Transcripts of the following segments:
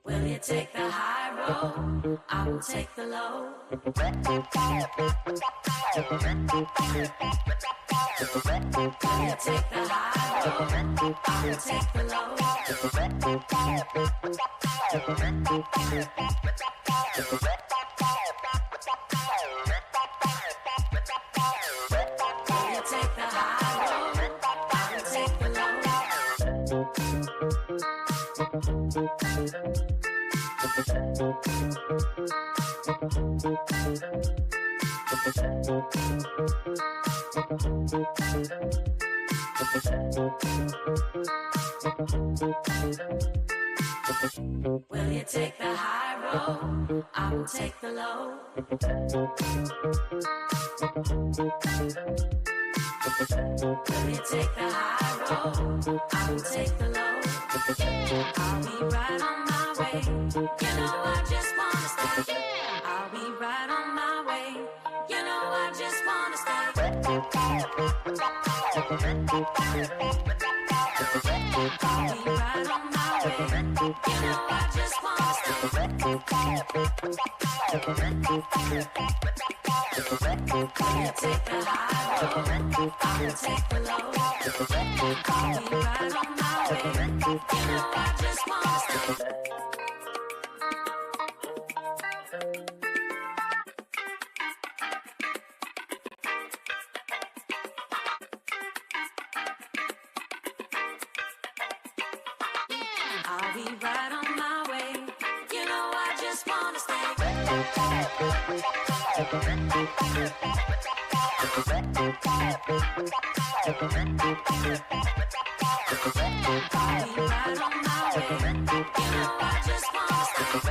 Will you take the high road? I will take the low. Will you take the high road? I will take the low. Will you take the high road? I will take the low. Will you take the high road? I will take the low. Will you take the high road? I will take the low. I'll be right on my way. You know I just wanna stay. I'll be right on my way. You know I just wanna stay. I'll be right on my way. You know I just wanna stay. Will you take the high road? I will take the low. I'll be right on my way. You know I just wanna stay. I'll be right on my way. You know I just wanna stay. I'll be right on my way. You know I just wanna stay.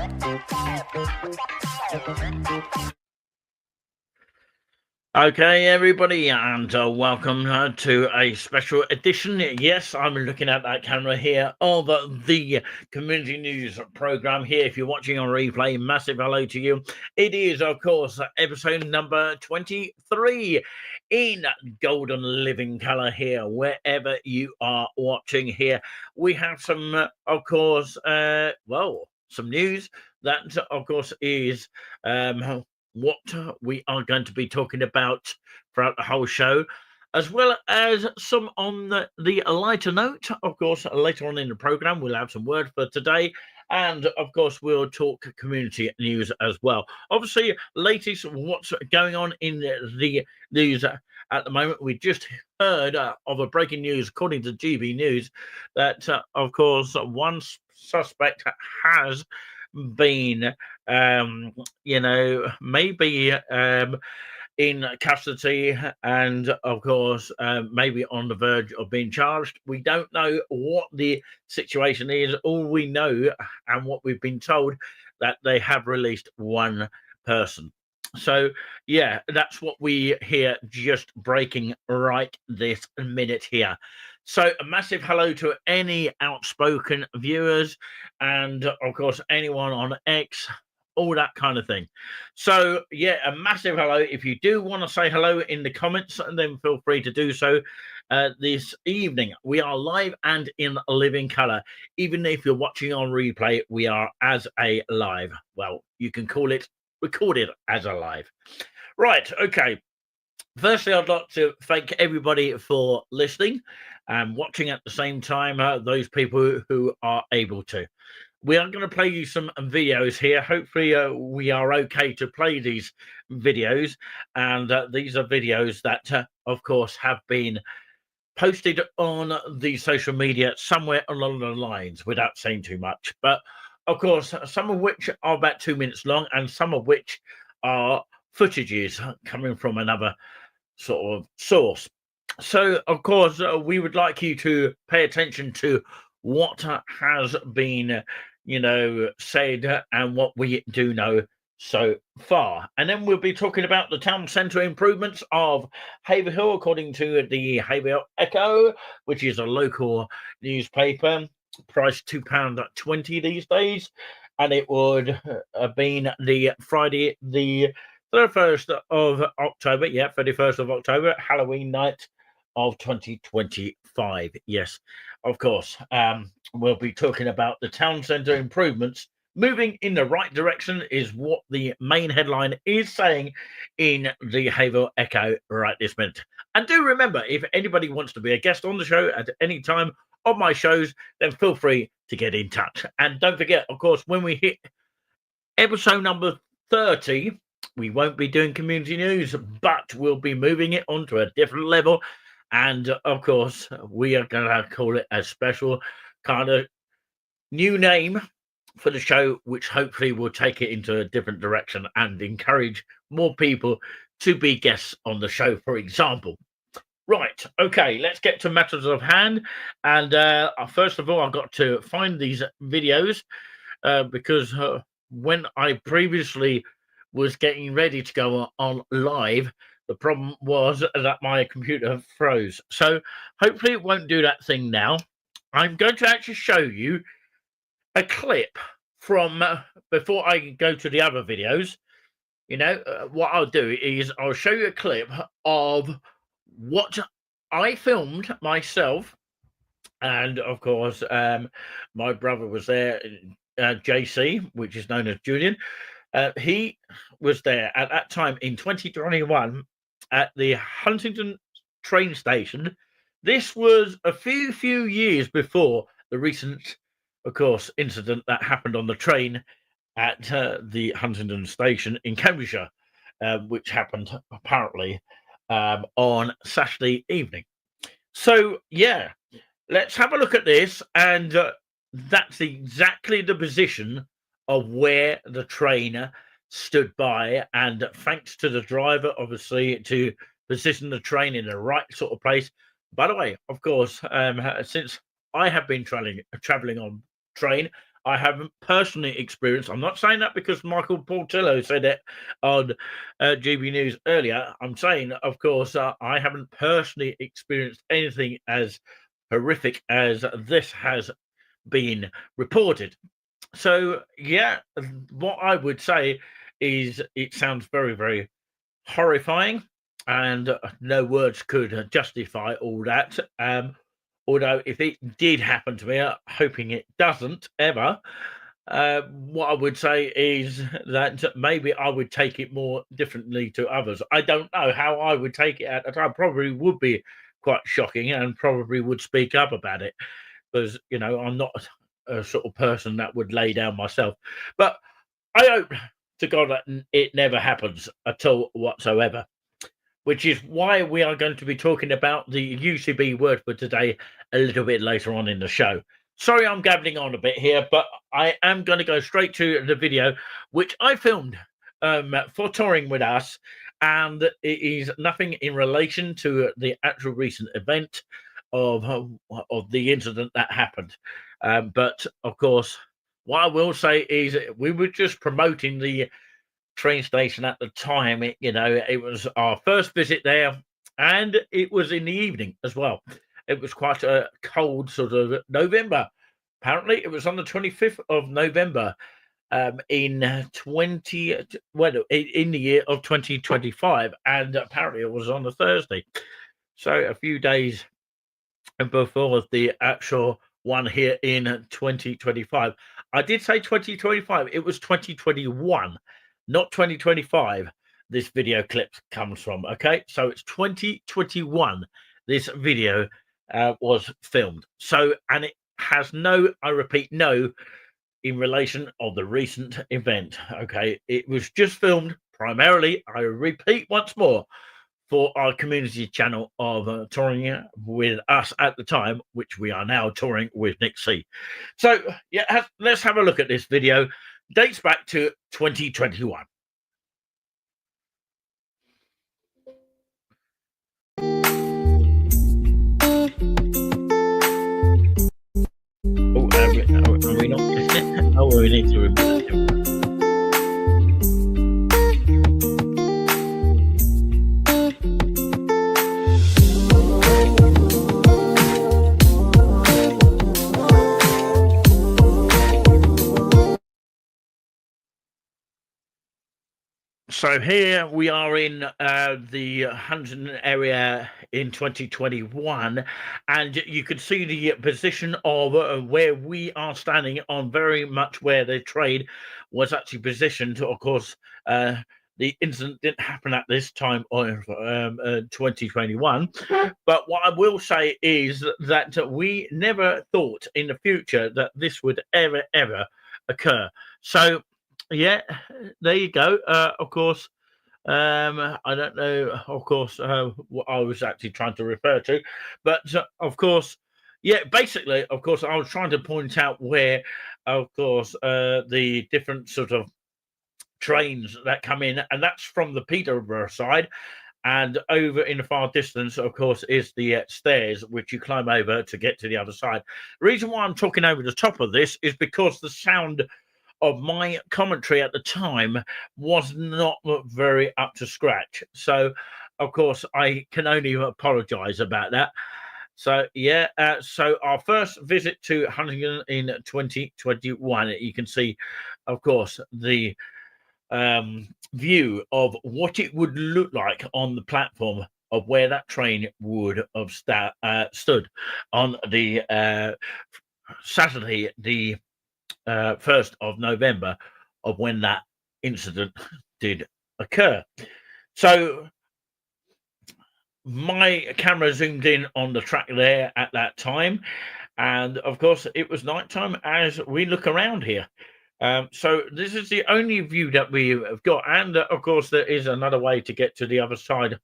Okay, everybody, and welcome to a special edition. Yes, I'm looking at that camera here of the community news program here. If you're watching on replay, massive hello to you. It is, of course, episode number 23 in golden living color here, wherever you are watching here. We have some, of course, some news that, of course, is what we are going to be talking about throughout the whole show, as well as some on the lighter note. Of course, later on in the program, we'll have some word for today. And of course, we'll talk community news as well. Obviously, latest what's going on in the news at the moment. We just heard of a breaking news, according to GB News, that, of course, one suspect has been maybe in custody and, of course, maybe on the verge of being charged. We don't know what the situation is. All we know, and what we've been told, that they have released one person. So, yeah, that's what we hear just breaking right this minute here. So a massive hello to any outspoken viewers and, of course, anyone on X, all that kind of thing. So, yeah, a massive hello. If you do want to say hello in the comments, then feel free to do so. This evening, we are live and in living color. Even if you're watching on replay, we are as a live. Well, you can call it recorded as a live. Right, okay. Firstly, I'd like to thank everybody for listening and watching at the same time, those people who are able to. We are going to play you some videos here. Hopefully, we are okay to play these videos. And these are videos that, of course, have been posted on the social media somewhere along the lines without saying too much. But, of course, some of which are about 2 minutes long and some of which are footages coming from another sort of source. So, of course, we would like you to pay attention to what has been, said and what we do know so far. And then we'll be talking about the town centre improvements of Haverhill, according to the Haverhill Echo, which is a local newspaper, priced £2.20 these days. And it would have been the Friday, the 31st of October, 31st of October, Halloween night of 2025. Yes, of course. We'll be talking about the town centre improvements moving in the right direction is what the main headline is saying in the Haverhill Echo right this minute. And do remember, if anybody wants to be a guest on the show at any time of my shows, then feel free to get in touch. And don't forget, of course, when we hit episode number 30, we won't be doing community news, but we'll be moving it on to a different level. And of course, we are going to call it a special kind of new name for the show, which hopefully will take it into a different direction and encourage more people to be guests on the show, for example. Right, okay, let's get to matters of hand. And first of all, I've got to find these videos because when I previously was getting ready to go on live, the problem was that my computer froze. So hopefully it won't do that thing now. I'm going to actually show you a clip from before I go to the other videos. What I'll do is I'll show you a clip of what I filmed myself. And of course, my brother was there, JC, which is known as Julian. He was there at that time in 2021 at the Huntingdon train station. This was a few years before the recent, of course, incident that happened on the train at the Huntingdon station in Cambridgeshire, which happened apparently on Saturday evening. So, yeah, let's have a look at this. And that's exactly the position of where the train stood by. And thanks to the driver, obviously, to position the train in the right sort of place. By the way, of course, since I have been traveling on train, I haven't personally experienced. I'm not saying that because Michael Portillo said it on GB News earlier. I'm saying, of course, I haven't personally experienced anything as horrific as this has been reported. So, yeah, what I would say is it sounds very, very horrifying, and no words could justify all that. Although if it did happen to me, hoping it doesn't ever, what I would say is that maybe I would take it more differently to others. I don't know how I would take it at the time. Probably would be quite shocking and probably would speak up about it because, I'm not a sort of person that would lay down myself. But I hope to God that it never happens at all whatsoever, which is why we are going to be talking about the UCB word for today a little bit later on in the show. Sorry, I'm gabbling on a bit here, but I am going to go straight to the video, which I filmed for Touring With Us, and it is nothing in relation to the actual recent event of the incident that happened. But, of course, what I will say is we were just promoting the train station at the time. It was our first visit there, and it was in the evening as well. It was quite a cold sort of November. Apparently, it was on the 25th of November in the year of 2025, and apparently it was on a Thursday. So a few days before the actual one here in 2025. I did say 2025. It was 2021. Not 2025. this video clip comes from. Okay, so it's 2021. This video was filmed. So, and it has no, I repeat, no, in relation of the recent event. Okay, it was just filmed primarily, I repeat once more, for our community channel of touring with us at the time, which we are now touring with Nick C. So yeah, let's have a look at this video. Dates back to 2021. Oh, are we not listening? Oh, we need to repeat it. So here we are in the Huntingdon area in 2021, and you can see the position of where we are standing on very much where the train was actually positioned. Of course, the incident didn't happen at this time of 2021, but what I will say is that we never thought in the future that this would ever occur. So yeah, there you go. Of course, I don't know, of course, what I was actually trying to refer to, but of course, yeah, basically, of course, I was trying to point out where, of course, the different sort of trains that come in, and that's from the Peterborough side. And over in the far distance, of course, is the stairs, which you climb over to get to the other side. The reason why I'm talking over the top of this is because the sound of my commentary at the time was not very up to scratch. So, of course, I can only apologize about that. So, yeah, so our first visit to Huntingdon in 2021, you can see, of course, the view of what it would look like on the platform of where that train would have stood on the Saturday, the 1st of November, of when that incident did occur. So my camera zoomed in on the track there at that time, and of course it was nighttime as we look around here. So this is the only view that we have got, and of course there is another way to get to the other side,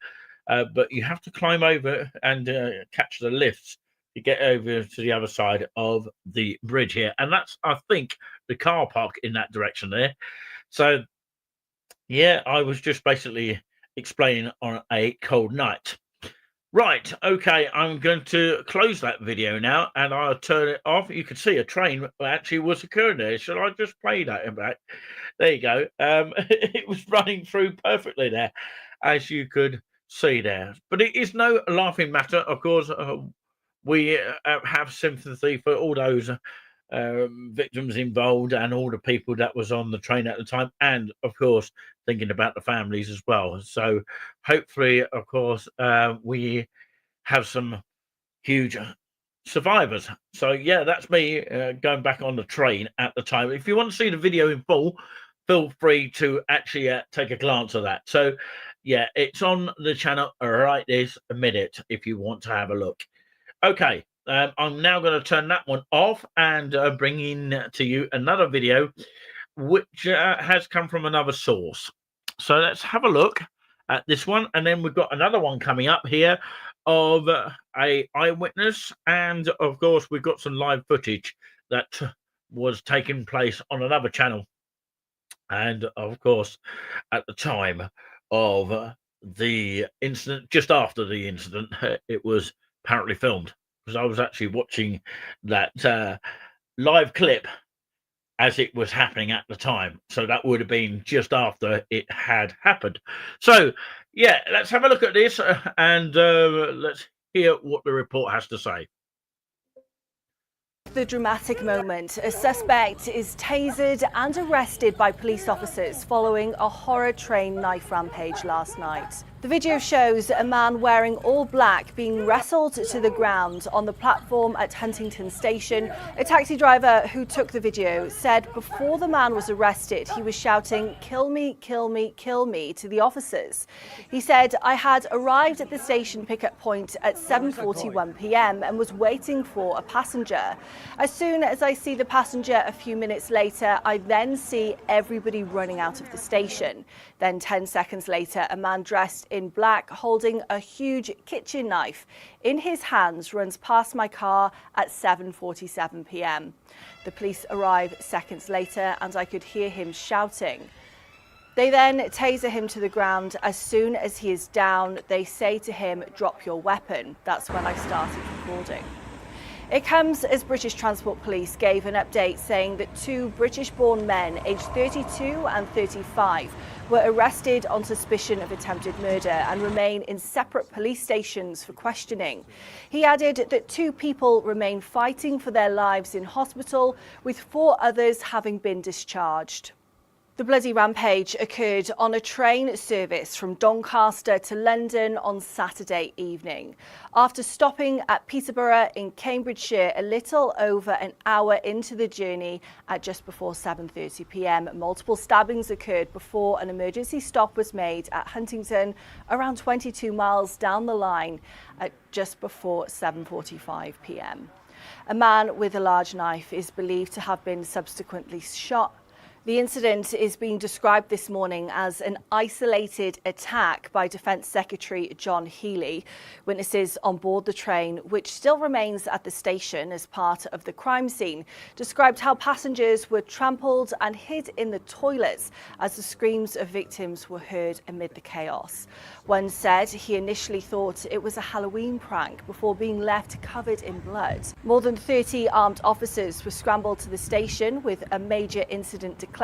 but you have to climb over and catch the lifts to get over to the other side of the bridge here, and that's, I think, the car park in that direction there. So yeah, I was just basically explaining on a cold night. Right, okay, I'm going to close that video now and I'll turn it off. You can see a train actually was occurring there. Should I just play that back? There you go. It was running through perfectly there, as you could see there. But it is no laughing matter. Of course, we have sympathy for all those victims involved and all the people that was on the train at the time, and of course thinking about the families as well. So hopefully, of course, we have some huge survivors. So yeah, that's me going back on the train at the time. If you want to see the video in full, feel free to actually take a glance at that. So yeah, it's on the channel right this minute if you want to have a look. Okay, I'm now going to turn that one off and bring in to you another video which has come from another source. So let's have a look at this one, and then we've got another one coming up here of a eyewitness, and of course we've got some live footage that was taking place on another channel, and of course at the time of the incident, just after the incident, it was apparently filmed, because I was actually watching that live clip as it was happening at the time. So that would have been just after it had happened. So yeah, let's have a look at this and let's hear what the report has to say. The dramatic moment. A suspect is tasered and arrested by police officers following a horror train knife rampage last night. The video shows a man wearing all black being wrestled to the ground on the platform at Huntington Station. A taxi driver who took the video said before the man was arrested, he was shouting, "Kill me, kill me, kill me," to the officers. He said, "I had arrived at the station pickup point at 7:41 p.m. and was waiting for a passenger. As soon as I see the passenger a few minutes later, I then see everybody running out of the station. Then 10 seconds later, a man dressed in black holding a huge kitchen knife in his hands runs past my car at 7:47 p.m. The police arrive seconds later and I could hear him shouting. They then taser him to the ground. As soon as he is down, they say to him, 'Drop your weapon.' That's when I started recording." It comes as British Transport Police gave an update saying that 2 British-born men aged 32 and 35 were arrested on suspicion of attempted murder and remain in separate police stations for questioning. He added that 2 people remain fighting for their lives in hospital, with 4 others having been discharged. The bloody rampage occurred on a train service from Doncaster to London on Saturday evening. After stopping at Peterborough in Cambridgeshire a little over an hour into the journey at just before 7:30 p.m, multiple stabbings occurred before an emergency stop was made at Huntington, around 22 miles down the line at just before 7:45 p.m. A man with a large knife is believed to have been subsequently shot. The incident is being described this morning as an isolated attack by Defence Secretary John Healey. Witnesses on board the train, which still remains at the station as part of the crime scene, described how passengers were trampled and hid in the toilets as the screams of victims were heard amid the chaos. One said he initially thought it was a Halloween prank before being left covered in blood. More than 30 armed officers were scrambled to the station with a major incident declared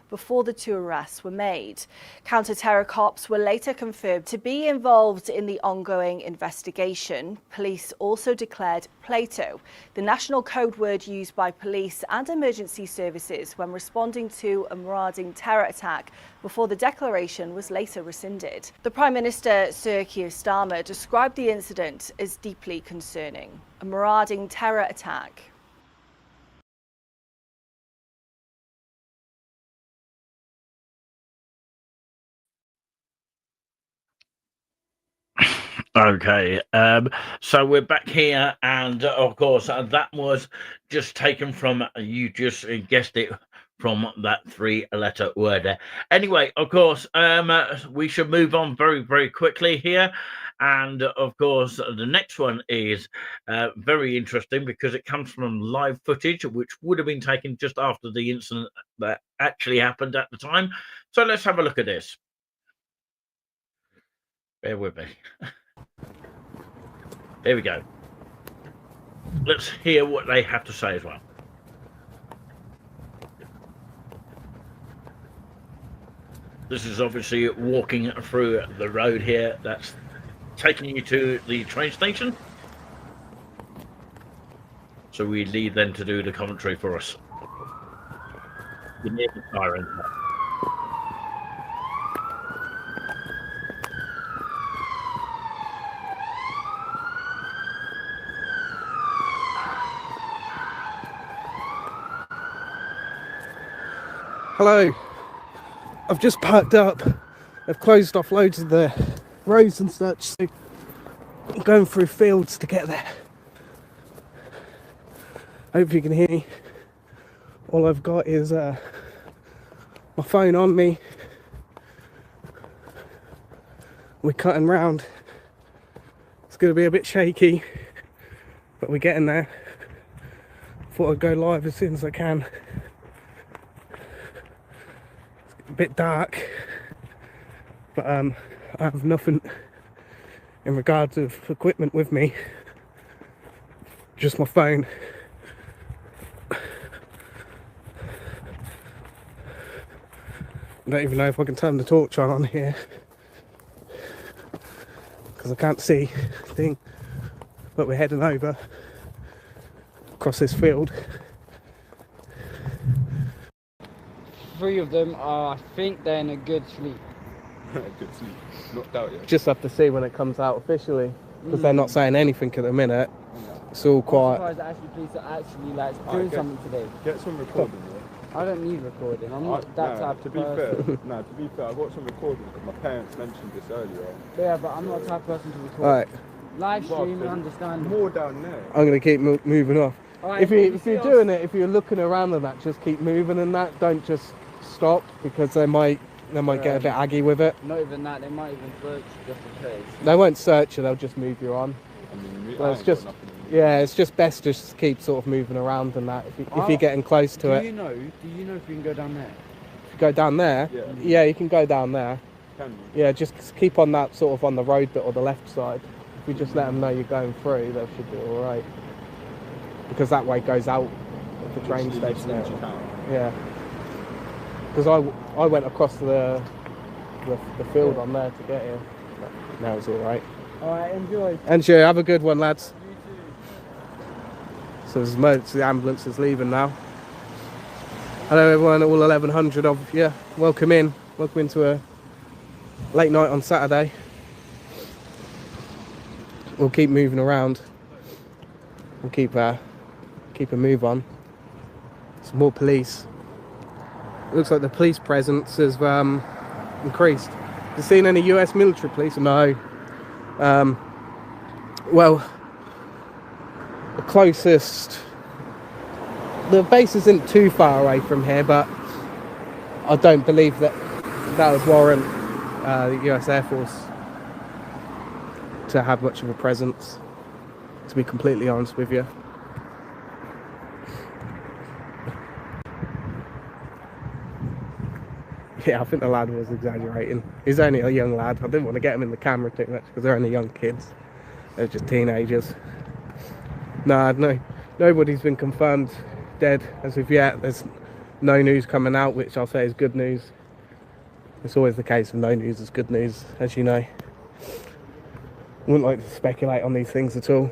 before the 2 arrests were made. Counter-terror cops were later confirmed to be involved in the ongoing investigation. Police also declared Plato, the national code word used by police and emergency services when responding to a marauding terror attack, before the declaration was later rescinded. The Prime Minister, Sir Keir Starmer, described the incident as deeply concerning. A marauding terror attack. Okay, so we're back here, and of course, that was just taken from, you just guessed it, from that 3-letter word there. Anyway, of course, we should move on very, very quickly here. And of course, the next one is very interesting because it comes from live footage, which would have been taken just after the incident that actually happened at the time. So let's have a look at this. Bear with me. There we go. Let's hear what they have to say as well. This is obviously walking through the road here that's taking you to the train station. So we leave them to do the commentary for us. You hear the siren. Hello, I've just parked up. I've closed off loads of the roads and such, so I'm going through fields to get there. Hope you can hear me. All I've got is my phone on me. We're cutting round. It's going to be a bit shaky, but we're getting there. Thought I'd go live as soon as I can. A bit dark, but I have nothing in regards of equipment with me, just my phone. I don't even know if I can turn the torch on here because I can't see a thing, but we're heading over across this field. 3 of them are, I think they're in a good sleep. Good sleep. Knocked out yet. Just have to see when it comes out officially, because they're not saying anything at the minute. It's all I'm quiet. surprised that actually police are actually like Alright, doing get- something today. Get some recording. I don't need recording. I'm not that type To of be person. fair, no. To be fair, I got some recording because my parents mentioned this earlier. Yeah, but I'm not the type of person to record. Alright, Live stream and Well, understand. More down there. I'm gonna keep moving off. Alright, If you're us- doing it, if you're looking around and that, just keep moving and that. Don't just stop, because they might get a bit aggy with it. Not even that, they might even search just in case. They won't search you. They'll just move you on. I mean, Well, I it's ain't got just- nothing in me. Yeah, it's just best to just keep sort of moving around and that. If you're getting close to Do it, you know if you can go down there? if you go down there. Yeah. Yeah, you can go down there. Can you? Yeah, just keep on that sort of on the road bit or the left side. If you just let them know you're going through, they should be all right. Because that way goes out of the train Literally station. lives in town. Yeah. Because I went across the field on there to get here. But now it's all right. Alright, enjoy. And sure, have a good one, lads. So there's emergency ambulances leaving now. Hello everyone, all 1100 of you. Welcome in. Welcome into a late night on Saturday. We'll keep moving around. We'll keep a move on. Some more police. It looks like the police presence has increased. Have you seen any US military police? No. Well, the closest, the base isn't too far away from here, but I don't believe that would warrant the US Air Force to have much of a presence, to be completely honest with you. Yeah, I think the lad was exaggerating. He's only a young lad. I didn't want to get him in the camera too much because they're only young kids. They're just teenagers. No, nobody's been confirmed dead as of yet. There's no news coming out, which I'll say is good news. It's always the case with no news is good news, as you know. Wouldn't like to speculate on these things at all.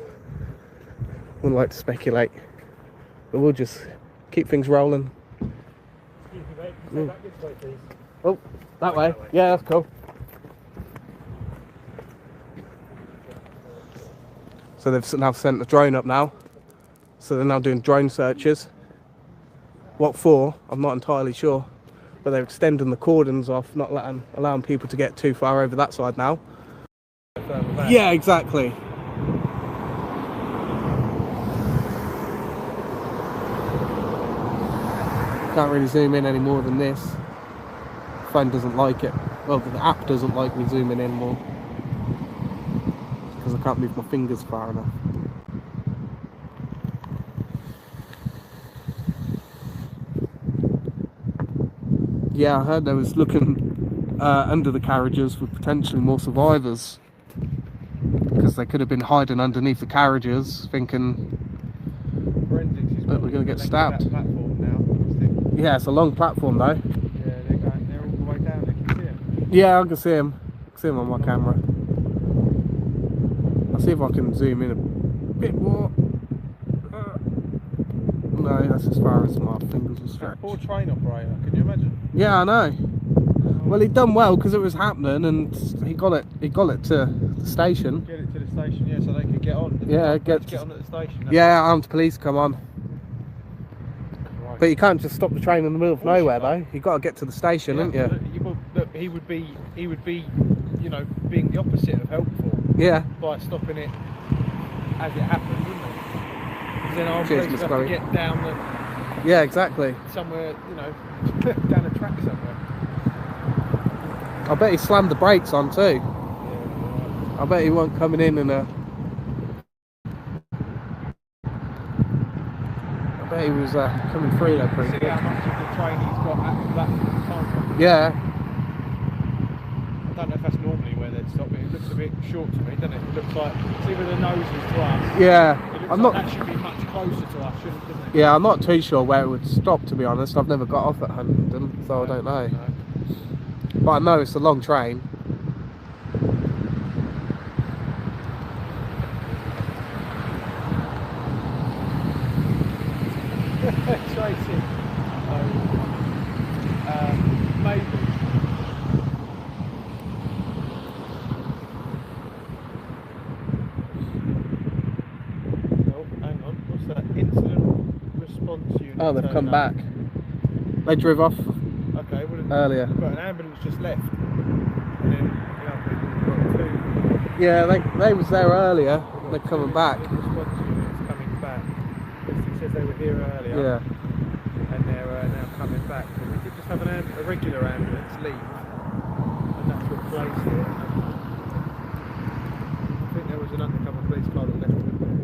Wouldn't like to speculate. But we'll just keep things rolling. Oh, that way. Yeah, that's cool. So they've now sent the drone up now. So they're now doing drone searches. What for? I'm not entirely sure. But they're extending the cordons off, not allowing people to get too far over that side now. Yeah, exactly. Can't really zoom in any more than this. Phone doesn't like it. Well, the app doesn't like me zooming in more because I can't move my fingers far enough. Yeah, I heard they was looking under the carriages for potentially more survivors, because they could have been hiding underneath the carriages thinking that we're going to get stabbed. Yeah, it's a long platform though. They're all the way down. They can see them. Yeah, I can see him. I can see him on my camera. I'll see if I can zoom in a bit more. No, that's as far as my fingers will stretch. Poor train operator. Can you imagine? Yeah, I know. Well, he'd done well because it was happening, and he got it. He got it to the station. Get it to the station, yeah, so they could get on. Yeah, get get on at the station. Yeah, armed police come on. Right. But you can't just stop the train in the middle of nowhere, though. You got to get to the station, haven't you? Look, he would be, you know, being the opposite of helpful Yeah. by stopping it as it happened, wouldn't he? 'Cause then our Cheers, police Miss have to Chloe. get down Yeah, exactly. somewhere, you know, down a track somewhere. I bet he slammed the brakes on too. Yeah, I bet he wasn't coming in a. I bet he was coming through there pretty See quick. how much of the train he's got at the time. Yeah. I don't know if that's normally where they'd stop, but it looks a bit short to me, doesn't it? It looks like, see where the nose is to us. Yeah. It looks I'm like not. that should be much closer to us, shouldn't it? Yeah, I'm not too sure where it would stop, to be honest. I've never got off at Huntingdon, so I don't know. No. But I know it's a long train. Tracy. Maybe. Oh, they've come turning up. back. They drove off Okay, well, earlier. but an ambulance just left. And then the other people got two. Yeah, they was there earlier. They're coming back. Response units coming back. It says they were here earlier. Yeah. And they're now coming back. But we did just have a regular ambulance leave, and that's replaced it. I think there was an undercover police car that left with them.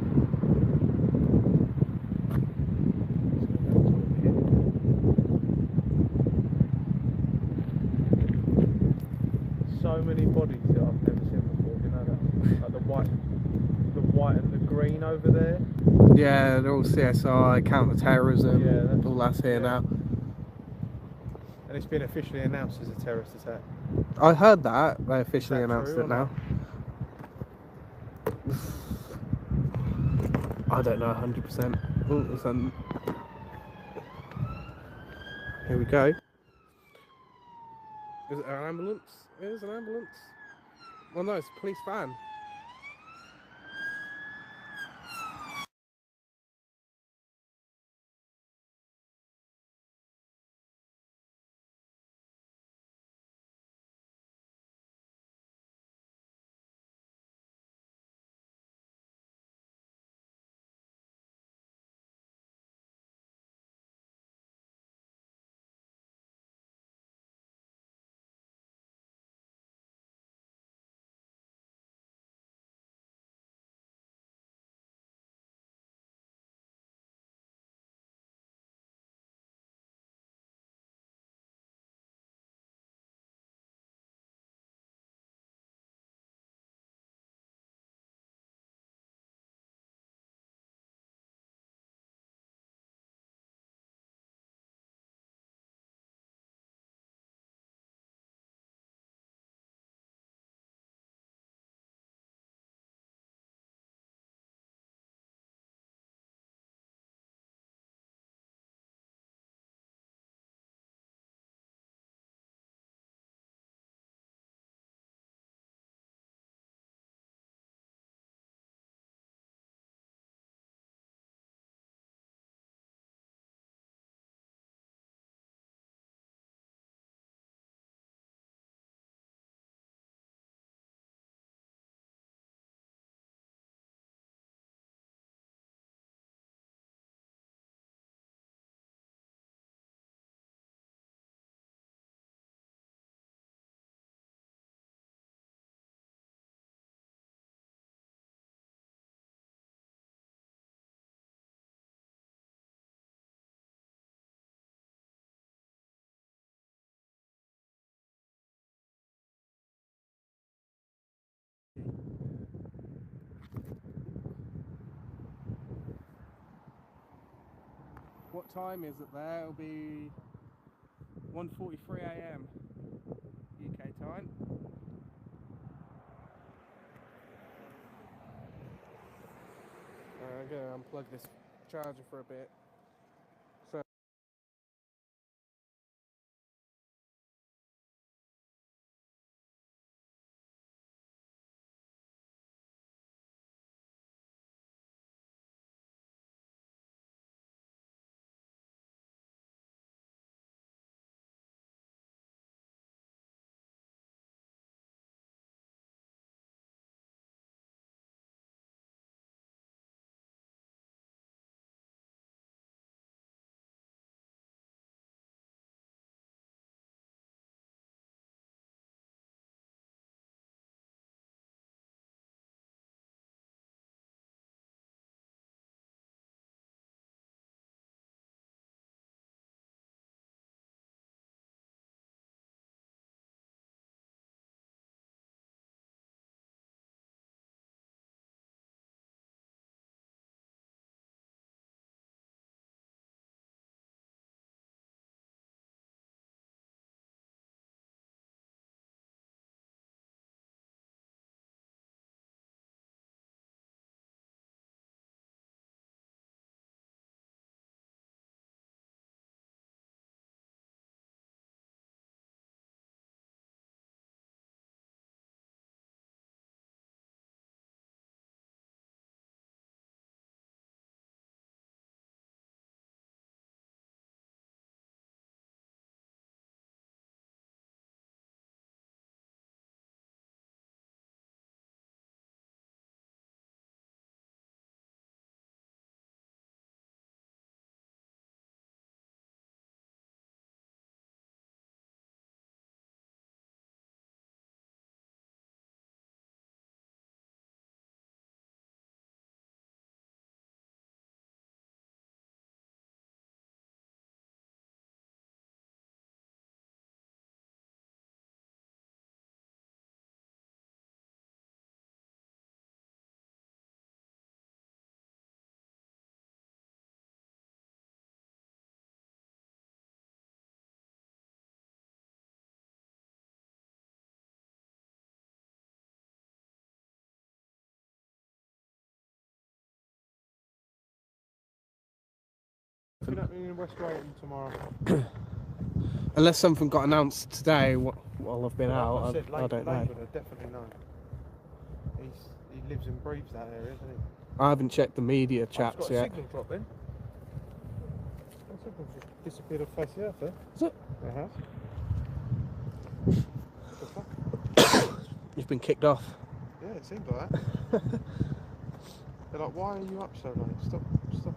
So many bodies that I've never seen before. You know that, like the white and the green over there. Yeah, they're all CSI, counter-terrorism. Yeah, that's- all that's here yeah. now. And it's been officially announced as a terrorist attack. I heard that. They officially Is that announced true it or now. I don't know 100%. Oh, there's an... Here we go. Is it an ambulance? It is an ambulance. Well, no, it's a police van. What time is it there? It'll be 1:43 AM UK time. I'm going to unplug this charger for a bit. happening in West Drayton tomorrow? Unless something got announced today while I've been out, Like I said, I don't know. Labour would definitely know. He lives and breathes that area, doesn't he? I haven't checked the media It's chats got a yet. signal drop then. The signal's just disappeared off the face of the earth there. Is it? It has. You've been kicked off. Yeah, it seems like that. They're like, why are you up so late? Stop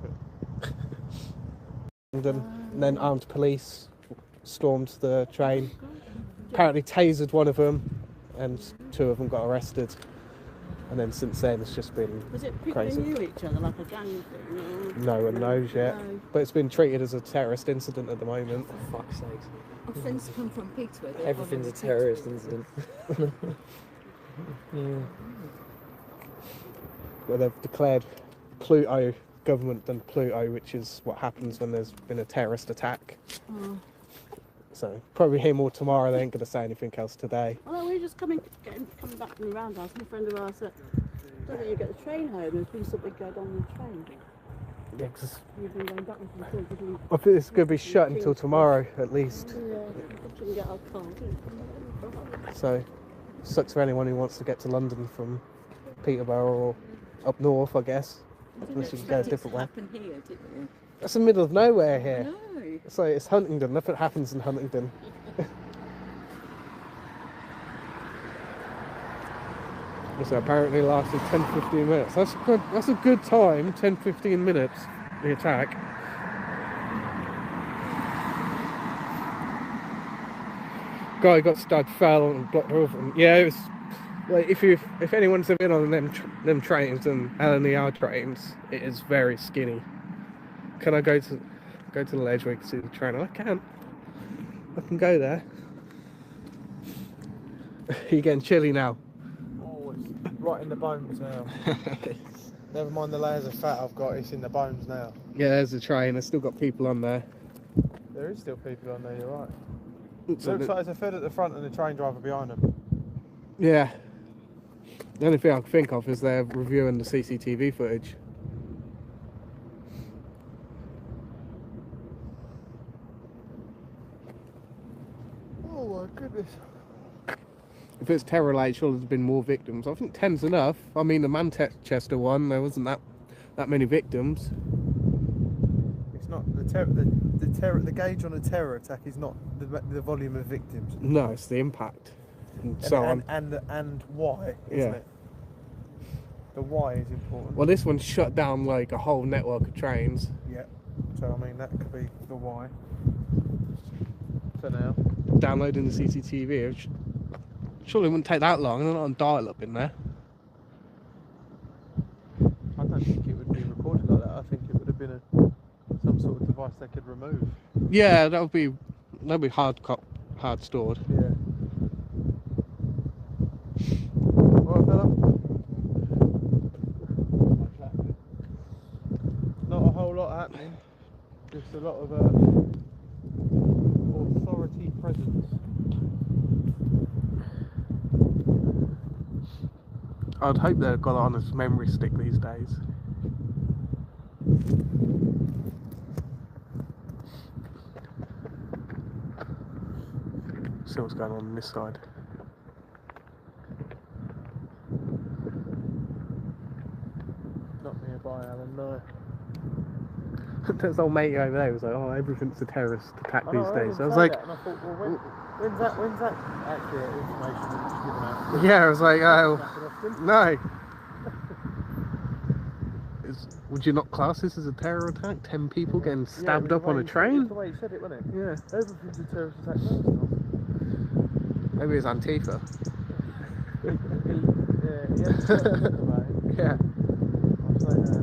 it. And then armed police stormed the train. Apparently tasered one of them, and 2 of them got arrested. And then since then, it's just been Was it people crazy. who knew each other, like a gang thing? Or... No one knows yet. No. But it's been treated as a terrorist incident at the moment. For fuck's sake. Offence come from Peterswood. Everything's a terrorist incident. Well, they've declared Pluto, government done Pluto, which is what happens when there's been a terrorist attack. Oh. So probably hear more tomorrow. They ain't going to say anything else today. Well, we're just coming back from the roundhouse. And a friend of ours said, "Don't think you get the train home. There's been something going on the train. Yeah, 'cause We've been going back and forth. Between... I think it's going to be shut until tomorrow at least. Yeah, we couldn't get our car. So sucks for anyone who wants to get to London from Peterborough or up north, I guess. Unless you can go a different way. Happen here, didn't you? That's the middle of nowhere here. No. So it's Huntingdon. Nothing happens in Huntingdon. So apparently lasted 10-15 minutes. That's good. That's a good time. 10-15 minutes. The attack. Guy got stabbed, fell and blocked over. And yeah, it was like if anyone's been on them trains and LNER trains, it is very skinny. Can I go to the ledge where you can see the train? I can go there. You're getting chilly now. Oh, it's right in the bones now. Never mind the layers of fat I've got, it's in the bones now. Yeah, there's the train. There's still got people on there. There is still people on there, you're right. So Looks like there's a fed at the front and the train driver behind them. yeah. The only thing I can think of is they're reviewing the CCTV footage. Oh my goodness. If it's terror related, surely there's been more victims. I think 10's enough. I mean, the Manchester one, there wasn't that many victims. It's not the gauge on a terror attack is not the volume of victims. No, it's the impact and so on. And why, isn't Yeah. it? The why is important. Well, this one shut down like a whole network of trains. Yeah. So I mean that could be the why. For now. Downloading the CCTV, which surely wouldn't take that long. They're not on dial-up in there. I don't think it would be recorded like that. I think it would have been some sort of device they could remove. Yeah, that'd be hard stored. Yeah. Alright, fella. Not a whole lot happening. Just a lot of authority presence. I'd hope they've got it on as memory stick these days. See what's going on this side. Not nearby, Alan, no. There's old mate over there was like, oh, everything's a terrorist attack these days. I was say like, that, and I thought, well, when's that accurate information that was given out? yeah, I was like, oh, Happen often? no. Would you not class this as a terror attack? 10 people getting stabbed Yeah, up on a it's train? the way you said it, wasn't it? Yeah. Everything's a terrorist attack. No, it's not. Maybe it's Antifa. Yeah. Yeah. I'll say that.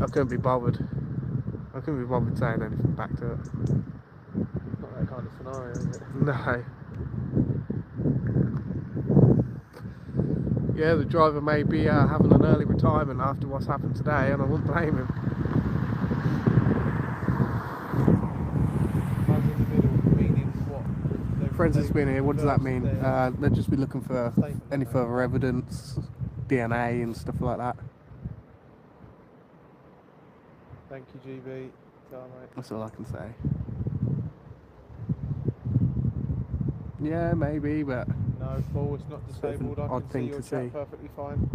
I couldn't be bothered. I couldn't be bothered saying anything back to it. Not that kind of scenario, is it? No. Yeah, the driver may be having an early retirement after what's happened today, and I wouldn't blame him. Man's in the middle, meaning what? Friends has been here, what does that mean? Their They'll just be looking for statement, any further evidence, DNA and stuff like that. Thank you, GB. car, mate. That's all I can say. Yeah, maybe, but No, Paul, it's not It's a bit of an disabled. I odd can thing see your to chat see. perfectly fine.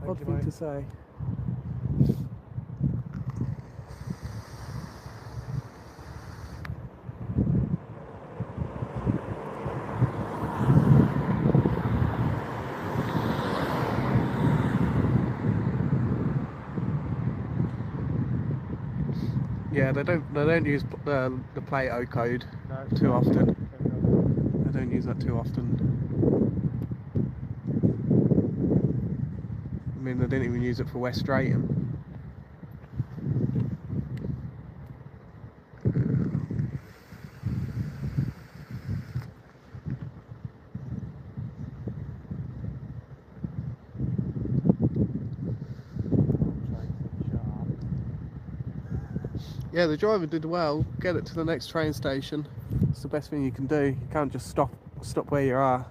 Thank odd you, thing mate. to say. Yeah, they don't use the Plato code No, too often. thank God. They don't use that too often. I mean, they didn't even use it for West Drayton. Yeah, the driver did well. Get it to the next train station. It's the best thing you can do. You can't just stop where you are.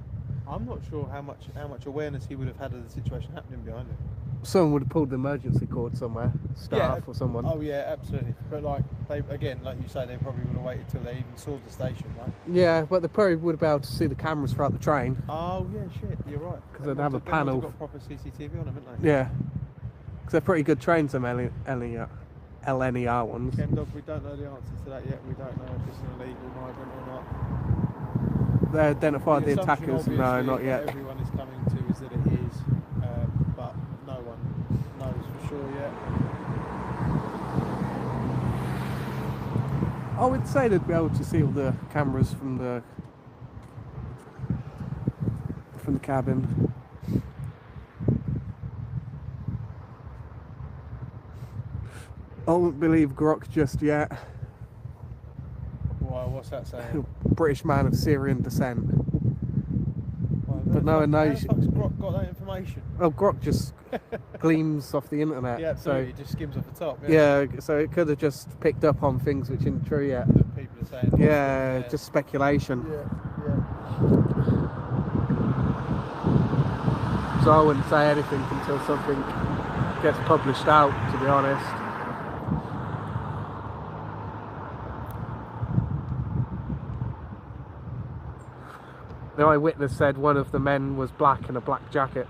I'm not sure how much awareness he would have had of the situation happening behind him. Someone would have pulled the emergency cord somewhere, staff or someone. Oh yeah, absolutely. But like they again, like you say, they probably would have waited till they even saw the station, right? Yeah, but they probably would have been able to see the cameras throughout the train. Oh yeah, shit, you're right. 'Cause they'd have a panel. Got proper CCTV on them, haven't they? Yeah, because they're pretty good trains, them LNER ones. Ken Dog, we don't know the answer to that yet. We don't know if it's an illegal migrant or not. They identified the assumption, attackers. No, obviously, not that yet. everyone is coming to is that it is, but no one knows for sure yet. I would say they'd be able to see all the cameras from the cabin. I wouldn't believe Grok just yet. Why? What's that saying? British man of Syrian descent. Well, But no one knows. How the fuck's Grok got that information? Well, Grok just gleams off the internet. Yeah, absolutely. So It just skims off the top. yeah, so it could have just picked up on things which isn't true yet. That people are saying. Yeah, just speculation. Yeah. So I wouldn't say anything until something gets published out, to be honest. The eyewitness said one of the men was black in a black jacket.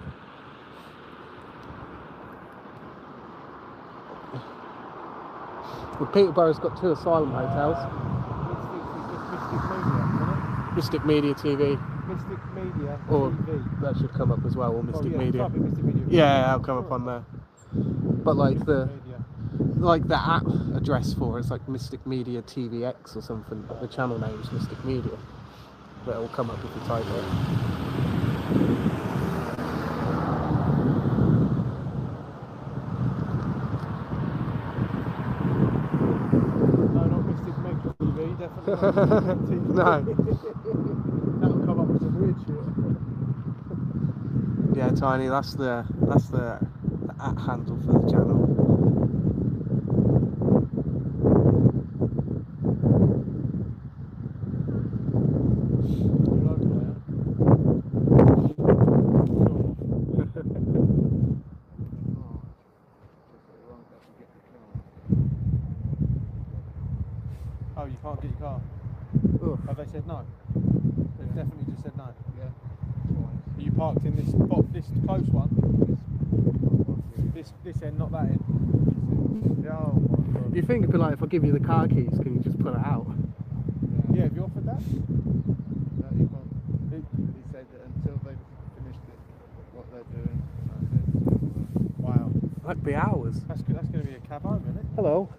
Well, Peterborough's got 2 asylum hotels. Mystic Media TV. Mystic Media Or TV. that should come up as well, or Mystic yeah, Media. type in Mystic Media. Yeah, I'll come up on there. But like the Media. app address for it's like Mystic Media TVX or something. But the channel name is Mystic Media. But it'll come up if you type it. No, not Mystic Media TV. Definitely not Mystic TV. No. That'll come up as a weird shit. Yeah, Tiny, that's the at handle for the channel. Oh, you can't get your car? Oof. Have they said no? They've definitely just said no. Yeah. Are you parked in this close one? This end, not that end. Yeah, oh my God. You think it'd be like if I give you the car keys, can you just pull it out? Yeah, have you offered that? No, he can't. He said that until they've finished what they're doing. Wow. That'd be hours. That's going to be a cab home, isn't it? Hello.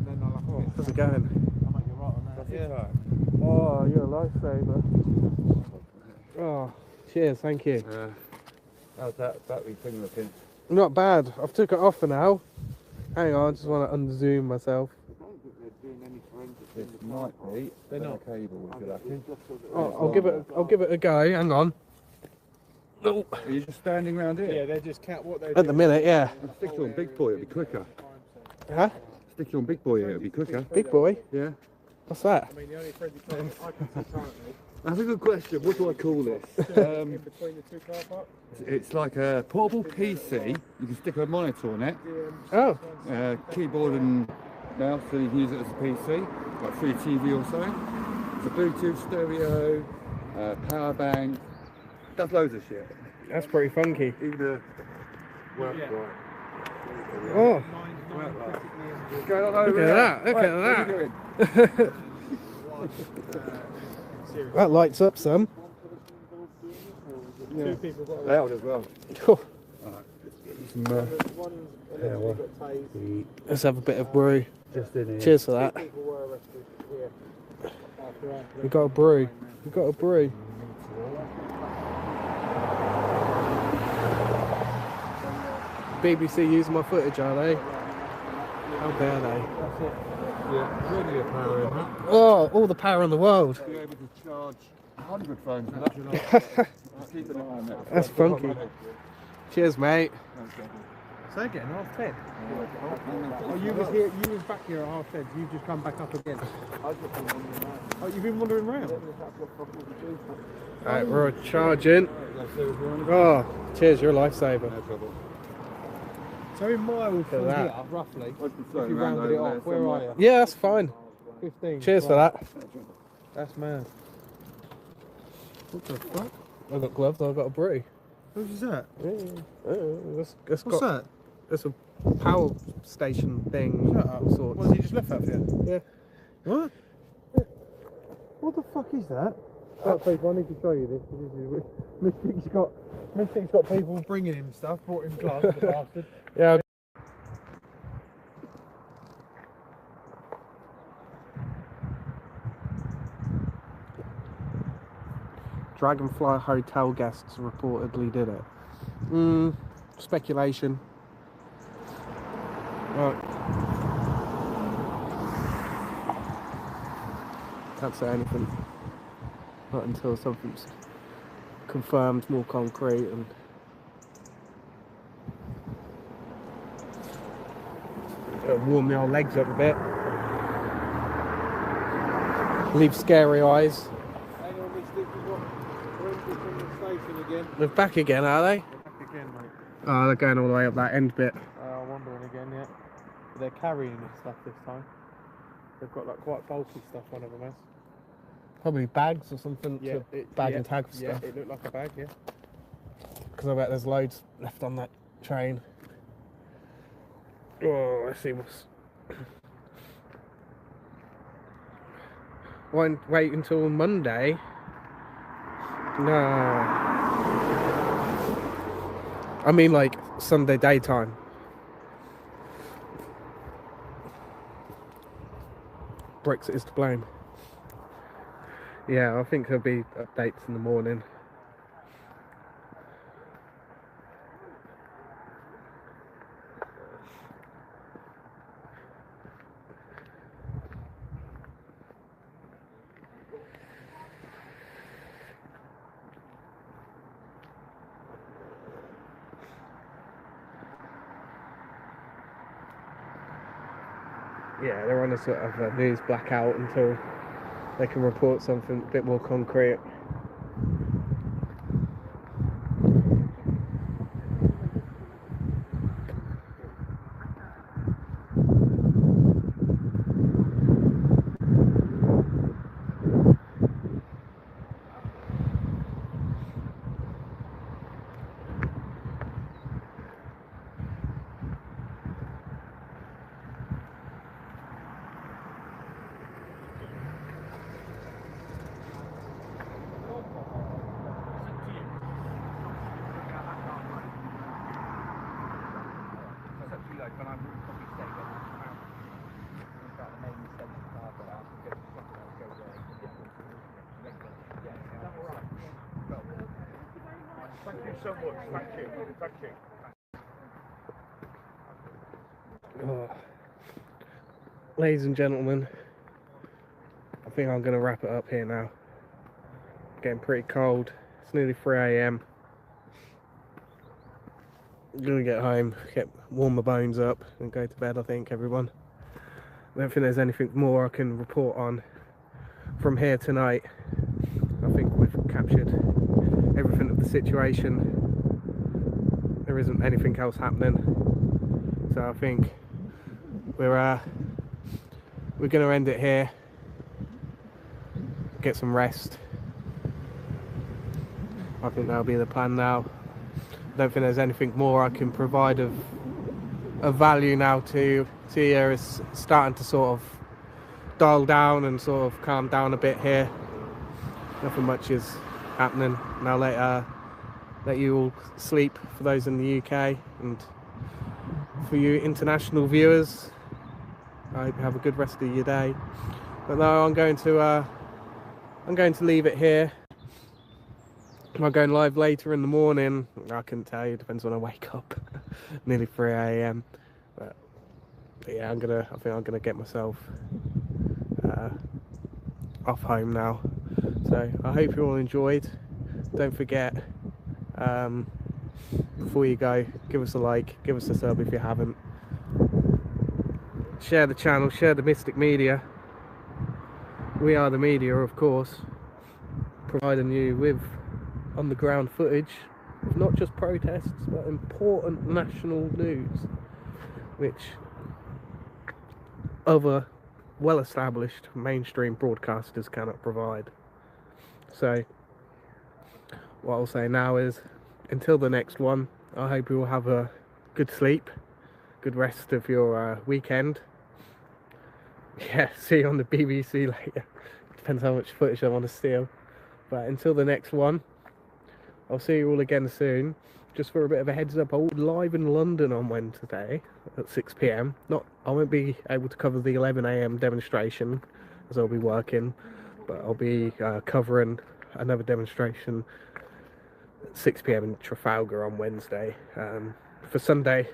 Then I'll have to get How's it going? I'll make you right on that. Yeah. Oh, you're a lifesaver. Oh, cheers, thank you. How's that battery thing looking? Not bad. I've took it off for now. Hang on, I just want to unzoom myself. I don't think they're doing any forensics. It might be. They're not. Cable, if you're lucky. Oh, I'll give it a go. Hang on. Oh. Are you just standing around here? Yeah, they're just what they're At the minute, yeah. Stick you on Big Boy, it'll be quicker. Huh? Stick you on Big Boy here, it'll be quicker. Big boy. Yeah. What's that? I mean, the only forensic I can see currently That's a good question. What do I call this? In between the two car parks. It's like a portable PC. You can stick a monitor on it, Oh, keyboard and mouse, so you can use it as a PC, like for your TV or something. It's a Bluetooth stereo, power bank. Does loads of shit. that's pretty funky. Even work Yeah. right. Oh, What's going on look over at there? that! Look Right, at what are you that! doing? That lights up some. Two people got Loud as well. Cool. one allegedly got tased. Let's have a bit of brew. Just in here. Cheers for that. People were arrested here. After We got a brew. We got a brew. BBC using my footage, are they? How dare they? Yeah, really a power in that. Oh, all the power in the world. Be able to charge 100 phones with that. Keep an eye on that. That's funky. Cheers, mate. So again, 10:30. Oh, you was here. You was back here at 10:30. You've just come back up again. Oh, you've been wandering around. Right, we're charging. Oh, cheers, you're a lifesaver. So in miles from that. here, roughly, if you rounded it off, where are you? Yeah, that's fine. 15. Cheers for that. That's mad. What the fuck? I've got gloves, I've got a brew. Who's that? That's What's that? That's a power station thing. Shut up. Of sorts. What, has he just left that for you? Yeah. What? What the fuck is that? People, I need to show you this. Mystic's got people bringing him stuff, brought him gloves, the bastard. Yeah. Dragonfly hotel guests reportedly did it. Speculation. Right. Can't say anything. Not until something's confirmed, more concrete, and it'll warm the old legs up a bit. Leave scary eyes. Hang on, Mystic, we're from the station again. They're back again, are they? Back again, mate. Oh, they're going all the way up that end bit. Wandering again, yeah. But they're carrying this stuff this time. They've got like quite bulky stuff, one of them has. Probably bags or something to bag and tag Yeah, stuff. it looked like a bag, yeah. Because I bet there's loads left on that train. Oh, let's see what's... Wait until Monday? No. I mean like Sunday daytime. Brexit is to blame. Yeah, I think there'll be updates in the morning. Yeah, they're on a sort of a news blackout until they can report something a bit more concrete. Thank you so much. Thank you. Thank you. Oh. Ladies and gentlemen, I think I'm going to wrap it up here now. Getting pretty cold. It's nearly 3 AM. I'm going to get home, warm my bones up and go to bed, I think, everyone. I don't think there's anything more I can report on from here tonight. I think captured everything of the situation. There isn't anything else happening, so I think we're going to end it here, get some rest. I think that'll be the plan now. I don't think there's anything more I can provide of value now to see her. It's starting to sort of dial down and sort of calm down a bit here. Nothing much is happening. And I'll let you all sleep, for those in the UK, and for you international viewers, I hope you have a good rest of your day. But no, I'm going to leave it here. Am I going live later in the morning? I couldn't tell you, depends when I wake up. Nearly 3 a.m. But yeah, I think I'm gonna get myself off home now. So I hope you all enjoyed. Don't forget, before you go, give us a like, give us a sub if you haven't. Share the channel, share the Mystic Media. We are the media, of course, providing you with on the ground footage of not just protests but important national news, which other well-established mainstream broadcasters cannot provide. So what I'll say now is, until the next one, I hope you will have a good sleep, good rest of your weekend. Yeah, see you on the BBC later. Depends how much footage I want to steal. But until the next one, I'll see you all again soon. Just for a bit of a heads up, I'll be live in London on Wednesday at 6 p.m. I won't be able to cover the 11 a.m. demonstration, as I'll be working, but I'll be covering another demonstration at 6 p.m. in Trafalgar on Wednesday. For Sunday,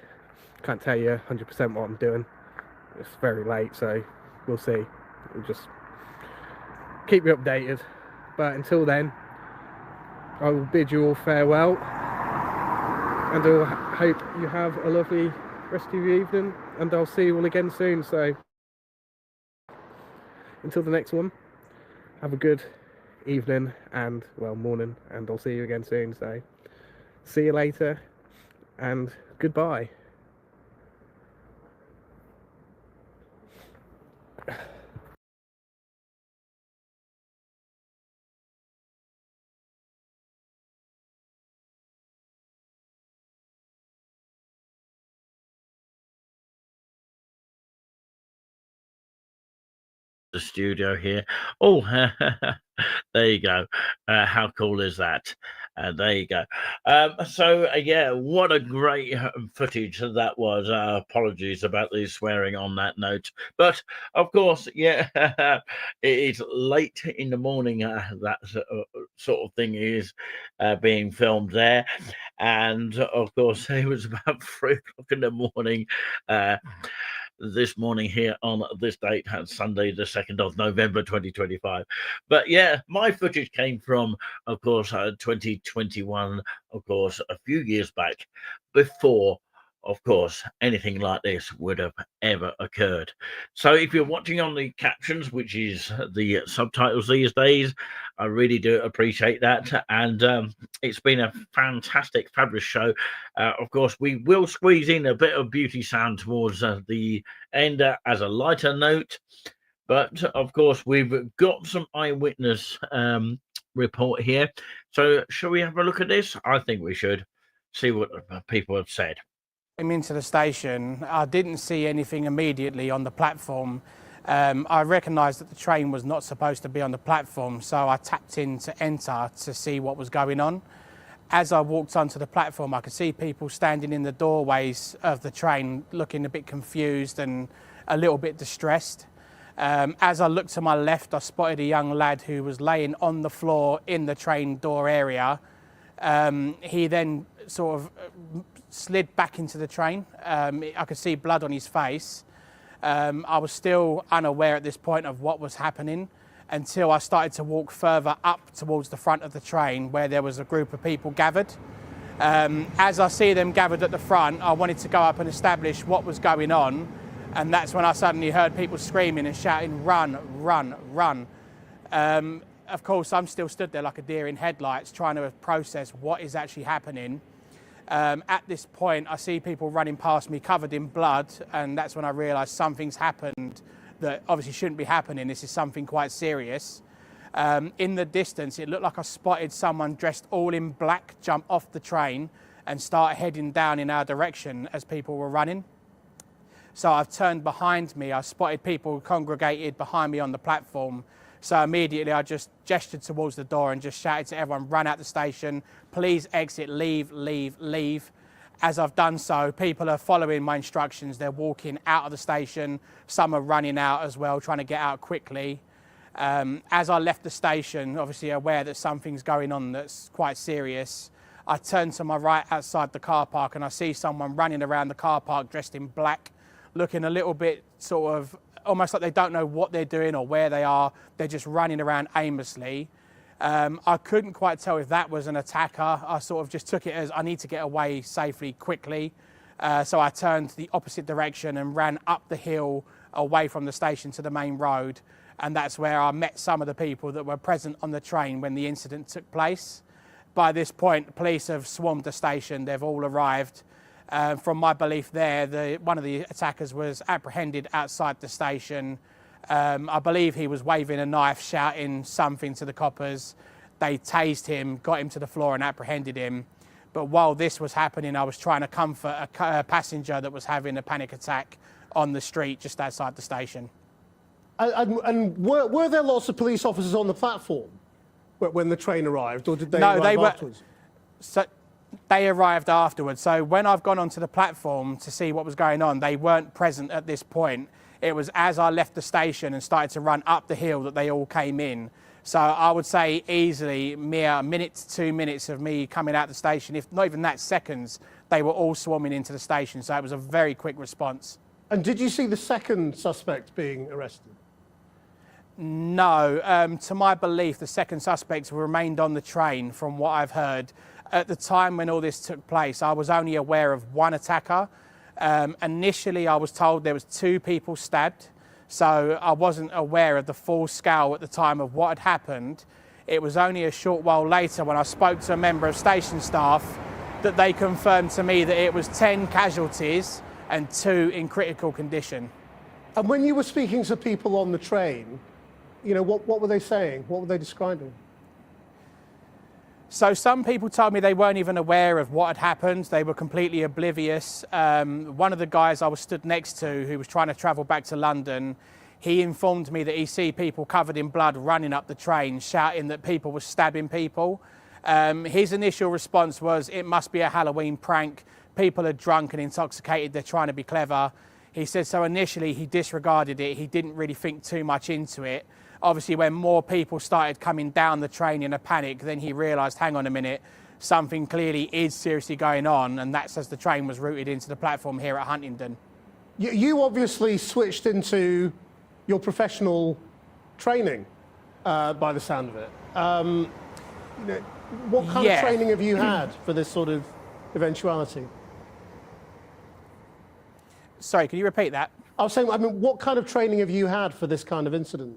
can't tell you 100% what I'm doing. It's very late, so we'll see. We'll just keep you updated. But until then, I will bid you all farewell, and I hope you have a lovely rest of your evening, and I'll see you all again soon. So until the next one, have a good evening and, well, morning, and I'll see you again soon. So see you later, and goodbye. The studio here. Oh, there you go. How cool is that? There you go. Yeah, what a great footage that was. Apologies about the swearing on that note, but of course, yeah, it is late in the morning. That sort of thing is being filmed there, and of course, it was about 3 o'clock in the morning. This morning here on this date, Sunday the 2nd of November 2025. But yeah, my footage came from, of course, 2021, of course, a few years back, before, of course, anything like this would have ever occurred. So if you're watching on the captions, which is the subtitles these days, I really do appreciate that. And it's been a fantastic, fabulous show. Of course, we will squeeze in a bit of beauty sound towards the end as a lighter note. But of course, we've got some eyewitness report here. So shall we have a look at this? I think we should see what people have said. Came into the station, I didn't see anything immediately on the platform. I recognised that the train was not supposed to be on the platform, so I tapped in to enter to see what was going on. As I walked onto the platform, I could see people standing in the doorways of the train looking a bit confused and a little bit distressed. As I looked to my left, I spotted a young lad who was laying on the floor in the train door area. He then sort of slid back into the train. I could see blood on his face. I was still unaware at this point of what was happening until I started to walk further up towards the front of the train where there was a group of people gathered. As I see them gathered at the front, I wanted to go up and establish what was going on, and that's when I suddenly heard people screaming and shouting, "Run, run, run." of course, I'm still stood there like a deer in headlights trying to process what is actually happening. At this point, I see people running past me covered in blood, and that's when I realise something's happened that obviously shouldn't be happening. This is something quite serious. In the distance, it looked like I spotted someone dressed all in black jump off the train and start heading down in our direction as people were running. So I've turned behind me. I spotted people congregated behind me on the platform. So immediately I just gestured towards the door and just shouted to everyone, run out the station, please exit, leave, leave, leave. As I've done so, people are following my instructions. They're walking out of the station. Some are running out as well, trying to get out quickly. As I left the station, obviously aware that something's going on that's quite serious, I turn to my right outside the car park and I see someone running around the car park dressed in black, looking a little bit sort of almost like they don't know what they're doing or where they are. They're just running around aimlessly. I couldn't quite tell if that was an attacker. I sort of just took it as I need to get away safely, quickly. So I turned the opposite direction and ran up the hill away from the station to the main road. And that's where I met some of the people that were present on the train when the incident took place. By this point, police have swarmed the station. They've all arrived. From my belief there, one of the attackers was apprehended outside the station. I believe he was waving a knife, shouting something to the coppers. They tased him, got him to the floor and apprehended him. But while this was happening, I was trying to comfort a passenger that was having a panic attack on the street just outside the station. And were there lots of police officers on the platform when the train arrived, or did they arrive afterwards? So they arrived afterwards. So when I've gone onto the platform to see what was going on, they weren't present at this point. It was as I left the station and started to run up the hill that they all came in. So I would say easily mere minute to 2 minutes of me coming out the station, if not even that seconds, they were all swarming into the station. So it was a very quick response. And did you see the second suspect being arrested? No. To my belief, the second suspect remained on the train from what I've heard. At the time when all this took place, I was only aware of one attacker. Initially, I was told there was 2 people stabbed, so I wasn't aware of the full scale at the time of what had happened. It was only a short while later when I spoke to a member of station staff that they confirmed to me that it was 10 casualties and 2 in critical condition. And when you were speaking to people on the train, you know, what were they saying? What were they describing? So some people told me they weren't even aware of what had happened. They were completely oblivious. One of the guys I was stood next to, who was trying to travel back to London, he informed me that he see people covered in blood running up the train, shouting that people were stabbing people. His initial response was, it must be a Halloween prank. People are drunk and intoxicated. They're trying to be clever. He said so initially he disregarded it. He didn't really think too much into it. Obviously, when more people started coming down the train in a panic, then he realised, hang on a minute, something clearly is seriously going on, and that's as the train was routed into the platform here at Huntingdon. You obviously switched into your professional training, by the sound of it. You know, what kind of training have you had for this sort of eventuality? Sorry, can you repeat that? I was saying, I mean, what kind of training have you had for this kind of incident?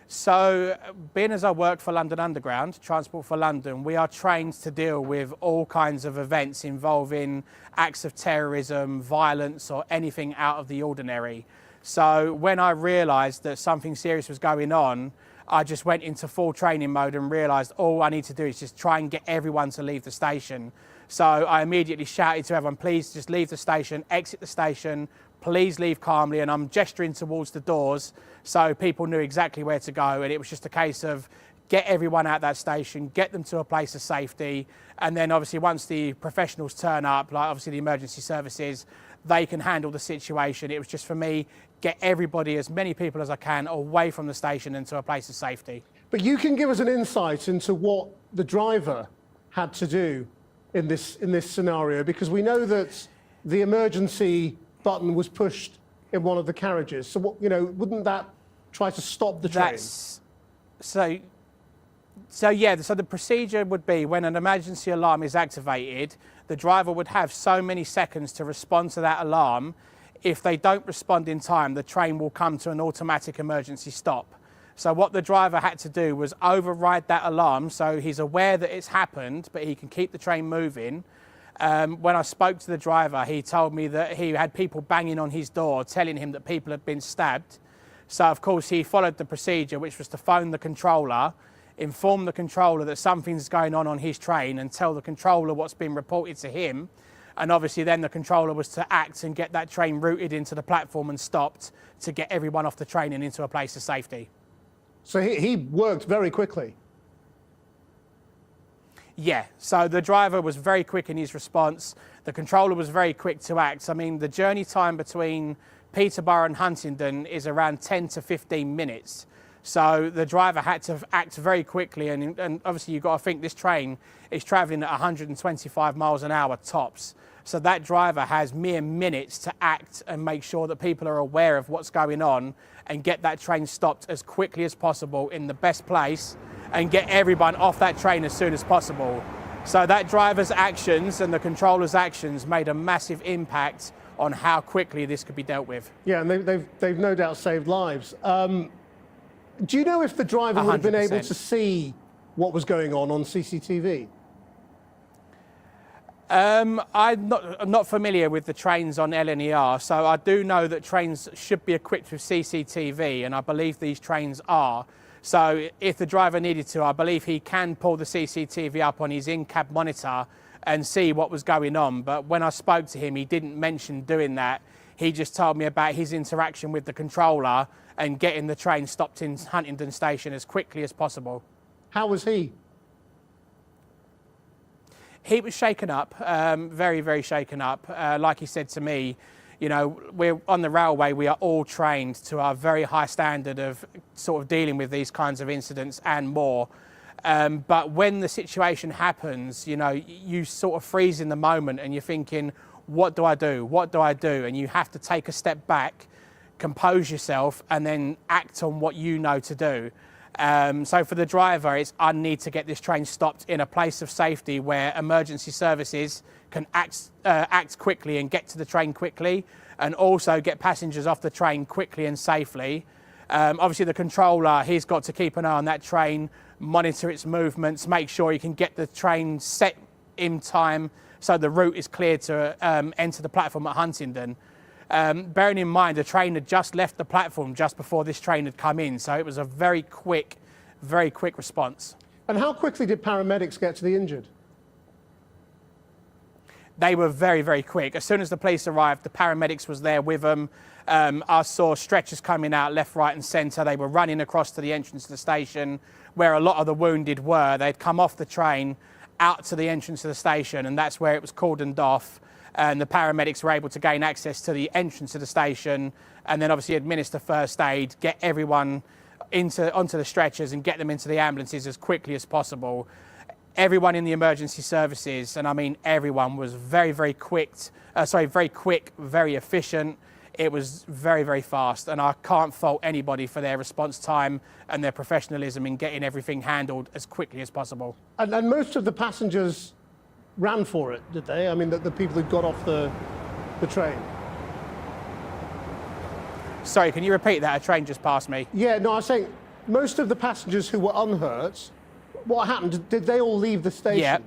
So, being as I work for London Underground, Transport for London, we are trained to deal with all kinds of events involving acts of terrorism, violence, or anything out of the ordinary. So, when I realised that something serious was going on, I just went into full training mode and realised all I need to do is just try and get everyone to leave the station. So I immediately shouted to everyone, please just leave the station, exit the station, please leave calmly. And I'm gesturing towards the doors so people knew exactly where to go. And it was just a case of get everyone out that station, get them to a place of safety. And then obviously once the professionals turn up, like obviously the emergency services, they can handle the situation. It was just for me, get everybody, as many people as I can, away from the station and to a place of safety. But you can give us an insight into what the driver had to do in this scenario, because we know that the emergency button was pushed in one of the carriages. So, what, you know, wouldn't that try to stop the train? So the procedure would be when an emergency alarm is activated, the driver would have so many seconds to respond to that alarm. If they don't respond in time, the train will come to an automatic emergency stop. So what the driver had to do was override that alarm, so he's aware that it's happened, but he can keep the train moving. When I spoke to the driver, he told me that he had people banging on his door telling him that people had been stabbed. So of course he followed the procedure, which was to phone the controller, inform the controller that something's going on his train, and tell the controller what's been reported to him. And obviously then the controller was to act and get that train routed into the platform and stopped to get everyone off the train and into a place of safety. So he worked very quickly. Yeah, so the driver was very quick in his response. The controller was very quick to act. I mean, the journey time between Peterborough and Huntingdon is around 10 to 15 minutes. So the driver had to act very quickly, and obviously you've got to think this train is travelling at 125 miles an hour tops. So that driver has mere minutes to act and make sure that people are aware of what's going on and get that train stopped as quickly as possible in the best place and get everyone off that train as soon as possible. So that driver's actions and the controller's actions made a massive impact on how quickly this could be dealt with. Yeah, and they've no doubt saved lives. Do you know if the driver would have been able to see what was going on CCTV? I'm not familiar with the trains on LNER, so I do know that trains should be equipped with CCTV, and I believe these trains are. So if the driver needed to, I believe he can pull the CCTV up on his in-cab monitor and see what was going on. But when I spoke to him, he didn't mention doing that. He just told me about his interaction with the controller and getting the train stopped in Huntingdon Station as quickly as possible. How was he? He was shaken up, very, very shaken up. Like he said to me, you know, we're on the railway, we are all trained to our very high standard of sort of dealing with these kinds of incidents and more. But when the situation happens, you know, you sort of freeze in the moment and you're thinking, what do I do? What do I do? And you have to take a step back, compose yourself, and then act on what you know to do. So for the driver, I need to get this train stopped in a place of safety where emergency services can act quickly and get to the train quickly, and also get passengers off the train quickly and safely. Obviously the controller, he's got to keep an eye on that train, monitor its movements, make sure he can get the train set in time so the route is clear to enter the platform at Huntingdon. Bearing in mind the train had just left the platform just before this train had come in, so it was a very quick response. And how quickly did paramedics get to the injured? They were very, very quick. As soon as the police arrived, the paramedics was there with them. I saw stretchers coming out left, right and centre. They were running across to the entrance to the station where a lot of the wounded were. They'd come off the train out to the entrance of the station, and that's where it was cordoned off. And the paramedics were able to gain access to the entrance of the station and then obviously administer first aid, get everyone onto the stretchers and get them into the ambulances as quickly as possible. Everyone in the emergency services, and I mean everyone, was very, very quick, very efficient. It was very, very fast, and I can't fault anybody for their response time and their professionalism in getting everything handled as quickly as possible. And most of the passengers ran for it, did they? I mean, the people who got off the train. Sorry, can you repeat that? A train just passed me. Yeah, no, I was saying most of the passengers who were unhurt, what happened? Did they all leave the station? Yeah.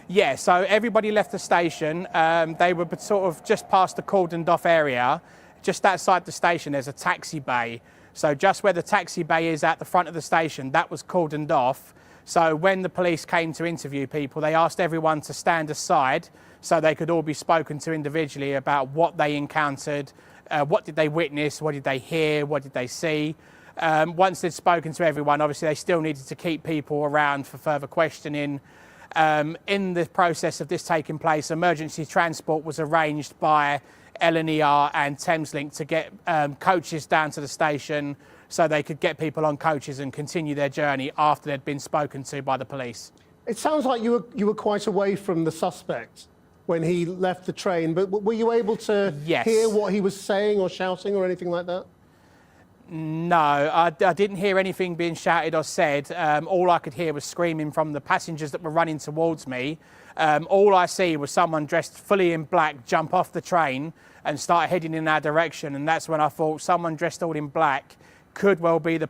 Yeah, so everybody left the station. They were sort of just past the cordoned off area. Just outside the station, there's a taxi bay. So just where the taxi bay is at the front of the station, that was cordoned off. So when the police came to interview people, they asked everyone to stand aside so they could all be spoken to individually about what they encountered, what did they witness, what did they hear, what did they see. Once they'd spoken to everyone, obviously they still needed to keep people around for further questioning. In the process of this taking place, emergency transport was arranged by LNER and Thameslink to get coaches down to the station so they could get people on coaches and continue their journey after they'd been spoken to by the police. It sounds like you were quite away from the suspect when he left the train, but were you able to hear what he was saying or shouting or anything like that? No, I didn't hear anything being shouted or said. All I could hear was screaming from the passengers that were running towards me. All I see was someone dressed fully in black jump off the train and start heading in our direction, and that's when I thought someone dressed all in black could well be the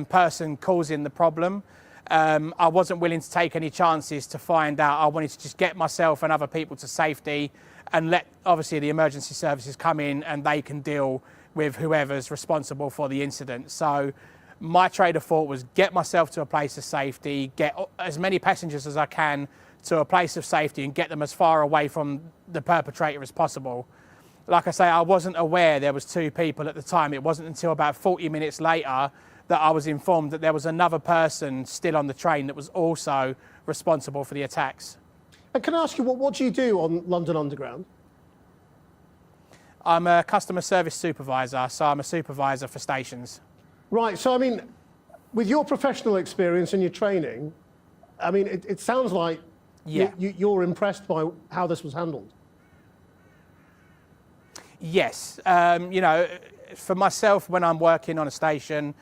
person causing the problem. I wasn't willing to take any chances to find out. I wanted to just get myself and other people to safety and let, obviously, the emergency services come in and they can deal with whoever's responsible for the incident. So my train of thought was get myself to a place of safety, get as many passengers as I can to a place of safety and get them as far away from the perpetrator as possible. Like I say, I wasn't aware there was 2 people at the time. It wasn't until about 40 minutes later that I was informed that there was another person still on the train that was also responsible for the attacks. And can I ask you, what do you do on London Underground? I'm a customer service supervisor, so I'm a supervisor for stations. Right, so I mean, with your professional experience and your training, I mean, it sounds like you're impressed by how this was handled. Yes, you know, for myself, when I'm working on a station,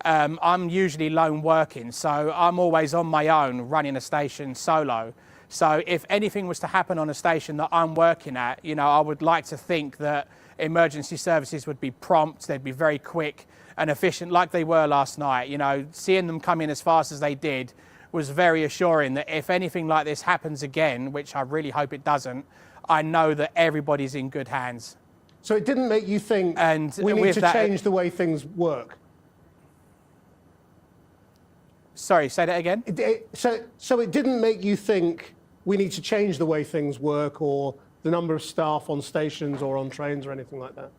I'm usually lone working, so I'm always on my own running a station solo. So if anything was to happen on a station that I'm working at, you know, I would like to think that emergency services would be prompt, they'd be very quick and efficient like they were last night. You know, seeing them come in as fast as they did was very assuring that if anything like this happens again, which I really hope it doesn't, I know that everybody's in good hands. So it didn't make you think we need to change the way things work? Sorry, say that again? So it didn't make you think we need to change the way things work or the number of staff on stations or on trains or anything like that?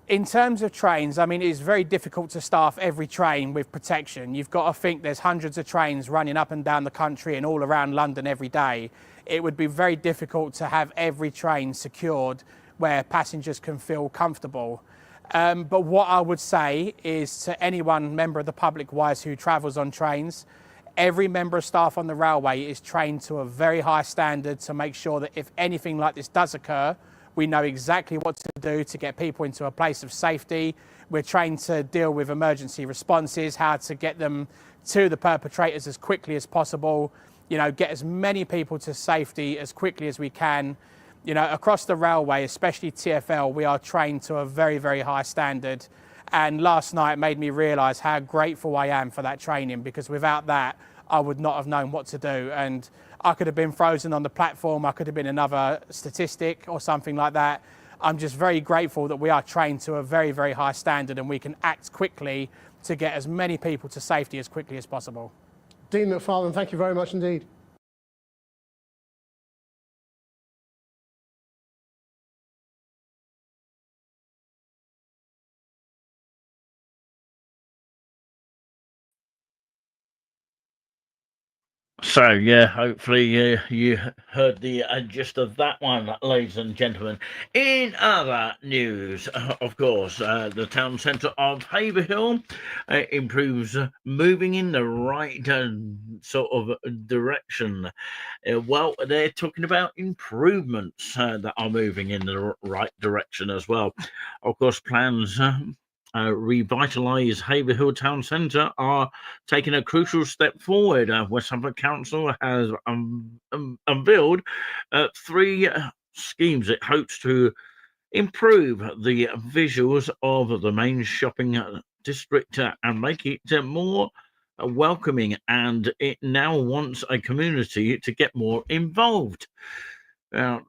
In terms of trains, I mean, it's very difficult to staff every train with protection. You've got to think there's hundreds of trains running up and down the country and all around London every day. It would be very difficult to have every train secured where passengers can feel comfortable. But what I would say is to anyone member of the public wise who travels on trains, every member of staff on the railway is trained to a very high standard to make sure that if anything like this does occur, we know exactly what to do to get people into a place of safety. We're trained to deal with emergency responses, how to get them to the perpetrators as quickly as possible, you know, get as many people to safety as quickly as we can. You know, across the railway, especially TfL, we are trained to a very, very high standard. And last night made me realise how grateful I am for that training, because without that, I would not have known what to do. And I could have been frozen on the platform. I could have been another statistic or something like that. I'm just very grateful that we are trained to a very, very high standard and we can act quickly to get as many people to safety as quickly as possible. Dean McFarlane, thank you very much indeed. So, yeah, hopefully you heard the gist of that one, ladies and gentlemen. In other news, of course, the town centre of Haverhill improves, moving in the right sort of direction. Well, they're talking about improvements that are moving in the right direction as well. Of course, plans revitalise Haverhill Town Centre are taking a crucial step forward. West Suffolk Council has unveiled 3 schemes it hopes to improve the visuals of the main shopping district and make it more welcoming, and it now wants a community to get more involved.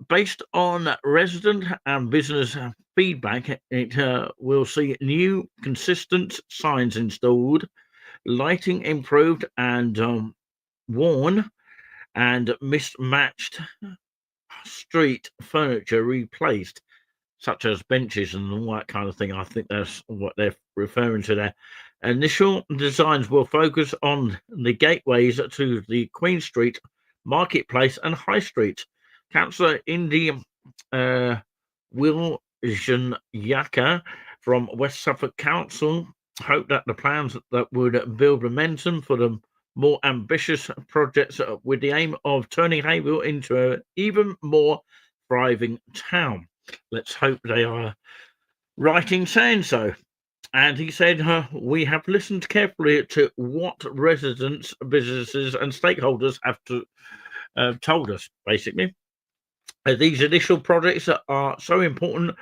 Based on resident and business feedback, it will see new consistent signs installed, lighting improved and worn, and mismatched street furniture replaced, such as benches and all that kind of thing. I think that's what they're referring to there. Initial designs will focus on the gateways to the Queen Street, Marketplace and High Street. Councillor Indy Wilson-Yaka from West Suffolk Council hoped that the plans that would build momentum for the more ambitious projects with the aim of turning Haverhill into an even more thriving town. Let's hope they are right in saying so. And he said, we have listened carefully to what residents, businesses and stakeholders have told us, basically. These initial projects are so important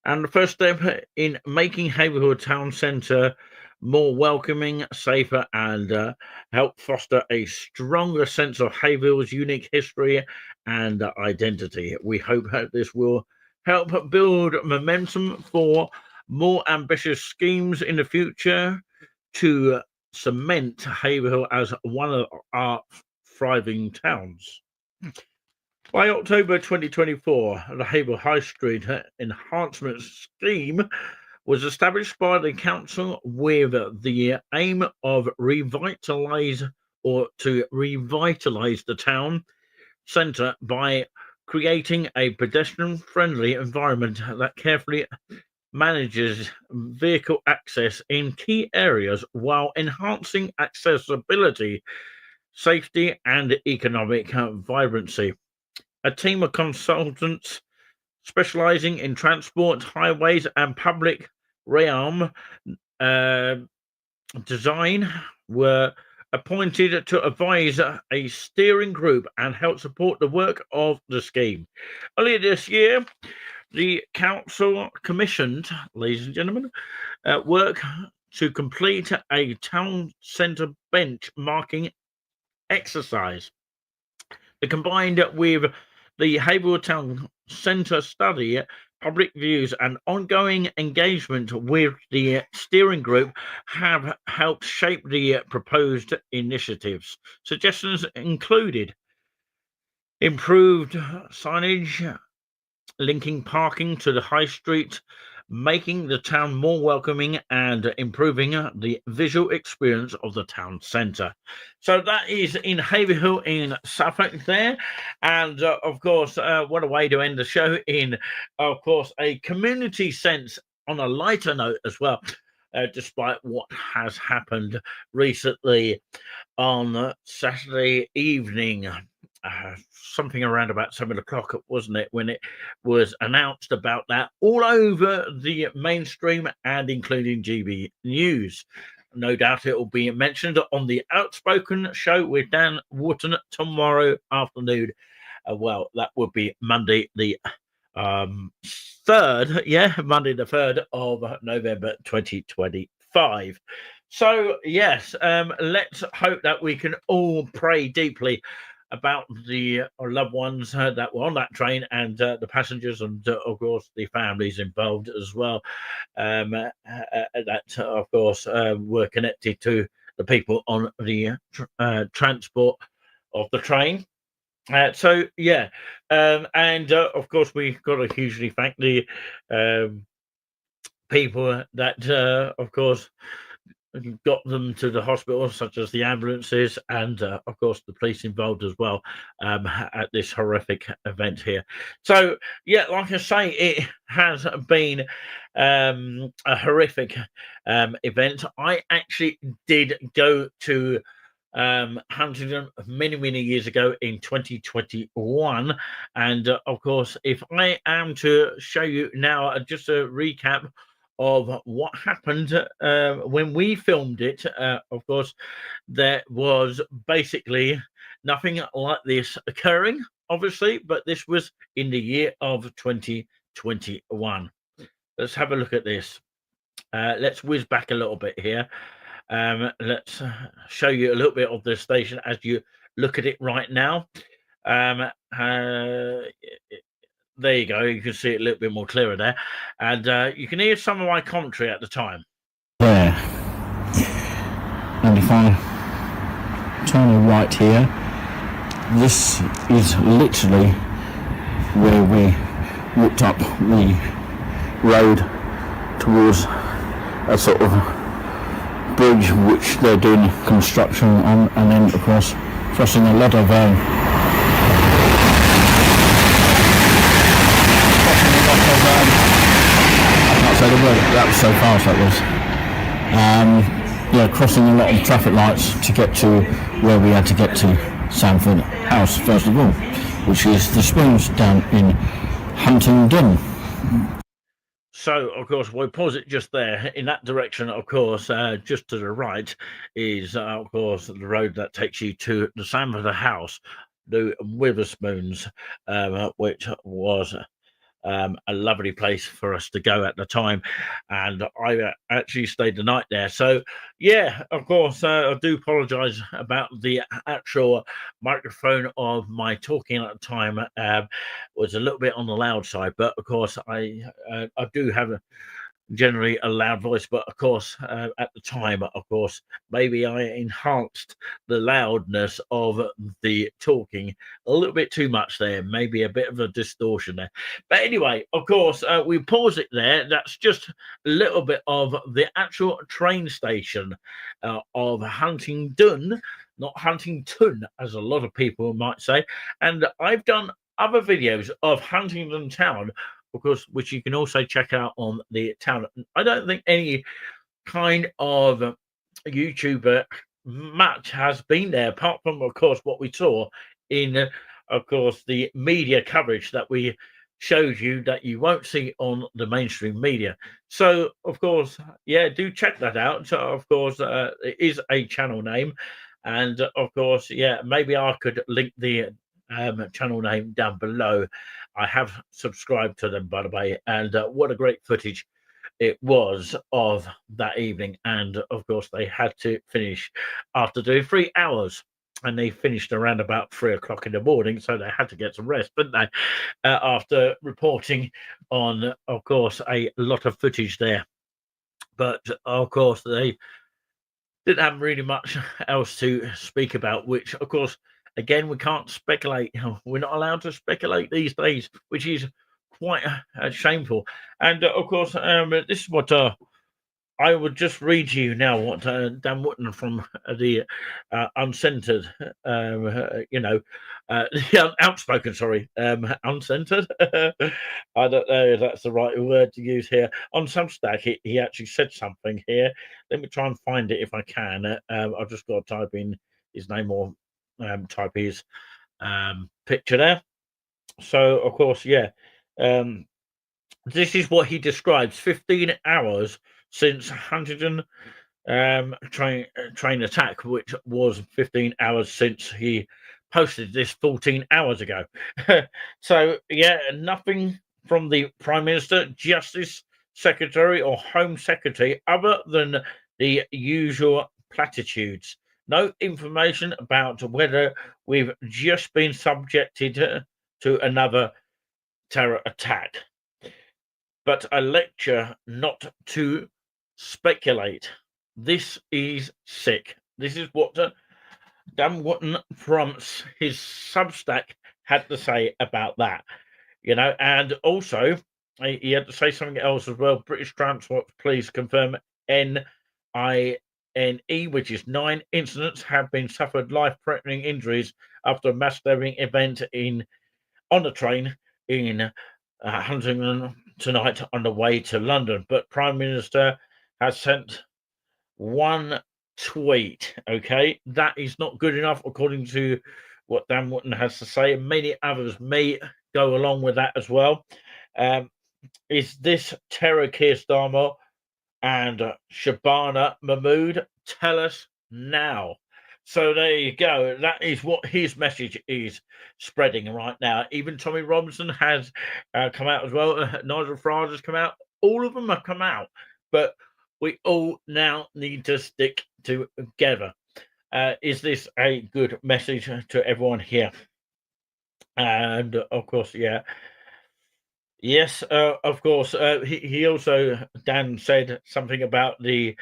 And the first step in making Haverhill Town Centre more welcoming, safer, and help foster a stronger sense of Haverhill's unique history and identity. We hope that this will help build momentum for more ambitious schemes in the future to cement Haverhill as one of our thriving towns. By October 2024, the Haverhill High Street Enhancement Scheme was established by the council with the aim of revitalise the town centre by creating a pedestrian-friendly environment that carefully manages vehicle access in key areas while enhancing accessibility, safety, and economic vibrancy. A team of consultants specialising in transport, highways, and public realm design were appointed to advise a steering group and help support the work of the scheme. Earlier this year, the council commissioned, ladies and gentlemen, work to complete a town centre benchmarking exercise. The combined with the Haverhill Town Centre study, public views, and ongoing engagement with the steering group have helped shape the proposed initiatives. Suggestions included improved signage, linking parking to the high street, making the town more welcoming, and improving the visual experience of the town centre. So that is in Haverhill in Suffolk there. And of course, what a way to end the show in, of course, a community sense on a lighter note as well, despite what has happened recently on Saturday evening. Something around about 7 o'clock, wasn't it, when it was announced about that all over the mainstream and including GB News. No doubt it will be mentioned on the Outspoken show with Dan Wharton tomorrow afternoon. Well, that would be Monday the 3rd. Yeah, Monday the 3rd of November 2025. So, yes, let's hope that we can all pray deeply about the loved ones that were on that train and the passengers and, of course, the families involved as well, that, of course, were connected to the people on the transport of the train. So, yeah, and, of course, we've got to hugely thank the people that, of course, got them to the hospital, such as the ambulances and, of course, the police involved as well at this horrific event here. So, yeah, like I say, it has been a horrific event. I actually did go to Huntingdon many years ago in 2021. And, of course, if I am to show you now just a recap of what happened when we filmed it, of course, there was basically nothing like this occurring, obviously, but this was in the year of 2021. Let's have a look at this. Let's whiz back a little bit here. Let's show you a little bit of the station as you look at it right now. There you go. You can see it a little bit more clearer there. And you can hear some of my commentary at the time. There. And if I turn right here, this is literally where we walked up the road towards a sort of bridge which they're doing construction on, and then of course crossing a lot of that was so fast, that was. Crossing a lot of traffic lights to get to where we had to get to Sanford House, first of all, which is the Spoons down in Huntingdon. So, of course, we'll pause it just there. In that direction, of course, just to the right is, of course, the road that takes you to the Sanford House, the Witherspoons, which was a lovely place for us to go at the time, and I actually stayed the night there. So, yeah, of course, I do apologise about the actual microphone of my talking at the time. Was a little bit on the loud side, but of course, I do have generally a loud voice, but of course, at the time, of course, maybe I enhanced the loudness of the talking a little bit too much there, maybe a bit of a distortion there. But anyway, of course, we pause it there. That's just a little bit of the actual train station of Huntingdon, not Huntington, as a lot of people might say. And I've done other videos of Huntingdon Town, of course, which you can also check out on the town. I don't think any kind of YouTuber much has been there, apart from, of course, what we saw in, of course, the media coverage that we showed you that you won't see on the mainstream media. So, of course, yeah, do check that out. So, of course, it is a channel name. And, of course, yeah, maybe I could link the channel name down below. I have subscribed to them, by the way, and what a great footage it was of that evening. And of course, they had to finish after doing 3 hours, and they finished around about 3 o'clock in the morning, so they had to get some rest, didn't they? After reporting on, of course, a lot of footage there. But of course, they didn't have really much else to speak about, which, of course, again, we can't speculate. We're not allowed to speculate these days, which is quite shameful. And of course, this is what I would just read to you now. What Dan Wootton from the Uncensored, the Outspoken, sorry, Uncensored. I don't know if that's the right word to use here. On Substack, he actually said something here. Let me try and find it if I can. I've just got to type in his name or type his picture there. So of course, yeah, this is what he describes: 15 hours since Huntingdon train attack, which was 15 hours since he posted this 14 hours ago. So yeah, nothing from the Prime Minister, Justice Secretary, or Home Secretary other than the usual platitudes. No information about whether we've just been subjected to another terror attack, but a lecture not to speculate. This is sick. This is what Dan Wootton from his Substack had to say about that, and also he had to say something else as well. British Transport Police confirm NINE, which is 9 incidents have been suffered life-threatening injuries after a mass stabbing event on the train in Huntingdon tonight on the way to London. But Prime Minister has sent one tweet. Okay, that is not good enough, according to what Dan Wootton has to say. Many others may go along with that as well. Is this terror, Keir Starmer and Shabana Mahmood? Tell us now. So there you go. That is what his message is spreading right now. Even Tommy Robinson has come out as well. Nigel Farage has come out. All of them have come out. But we all now need to stick together. Is this a good message to everyone here? And of course, yeah. Yes, of course. He also, Dan, said something about the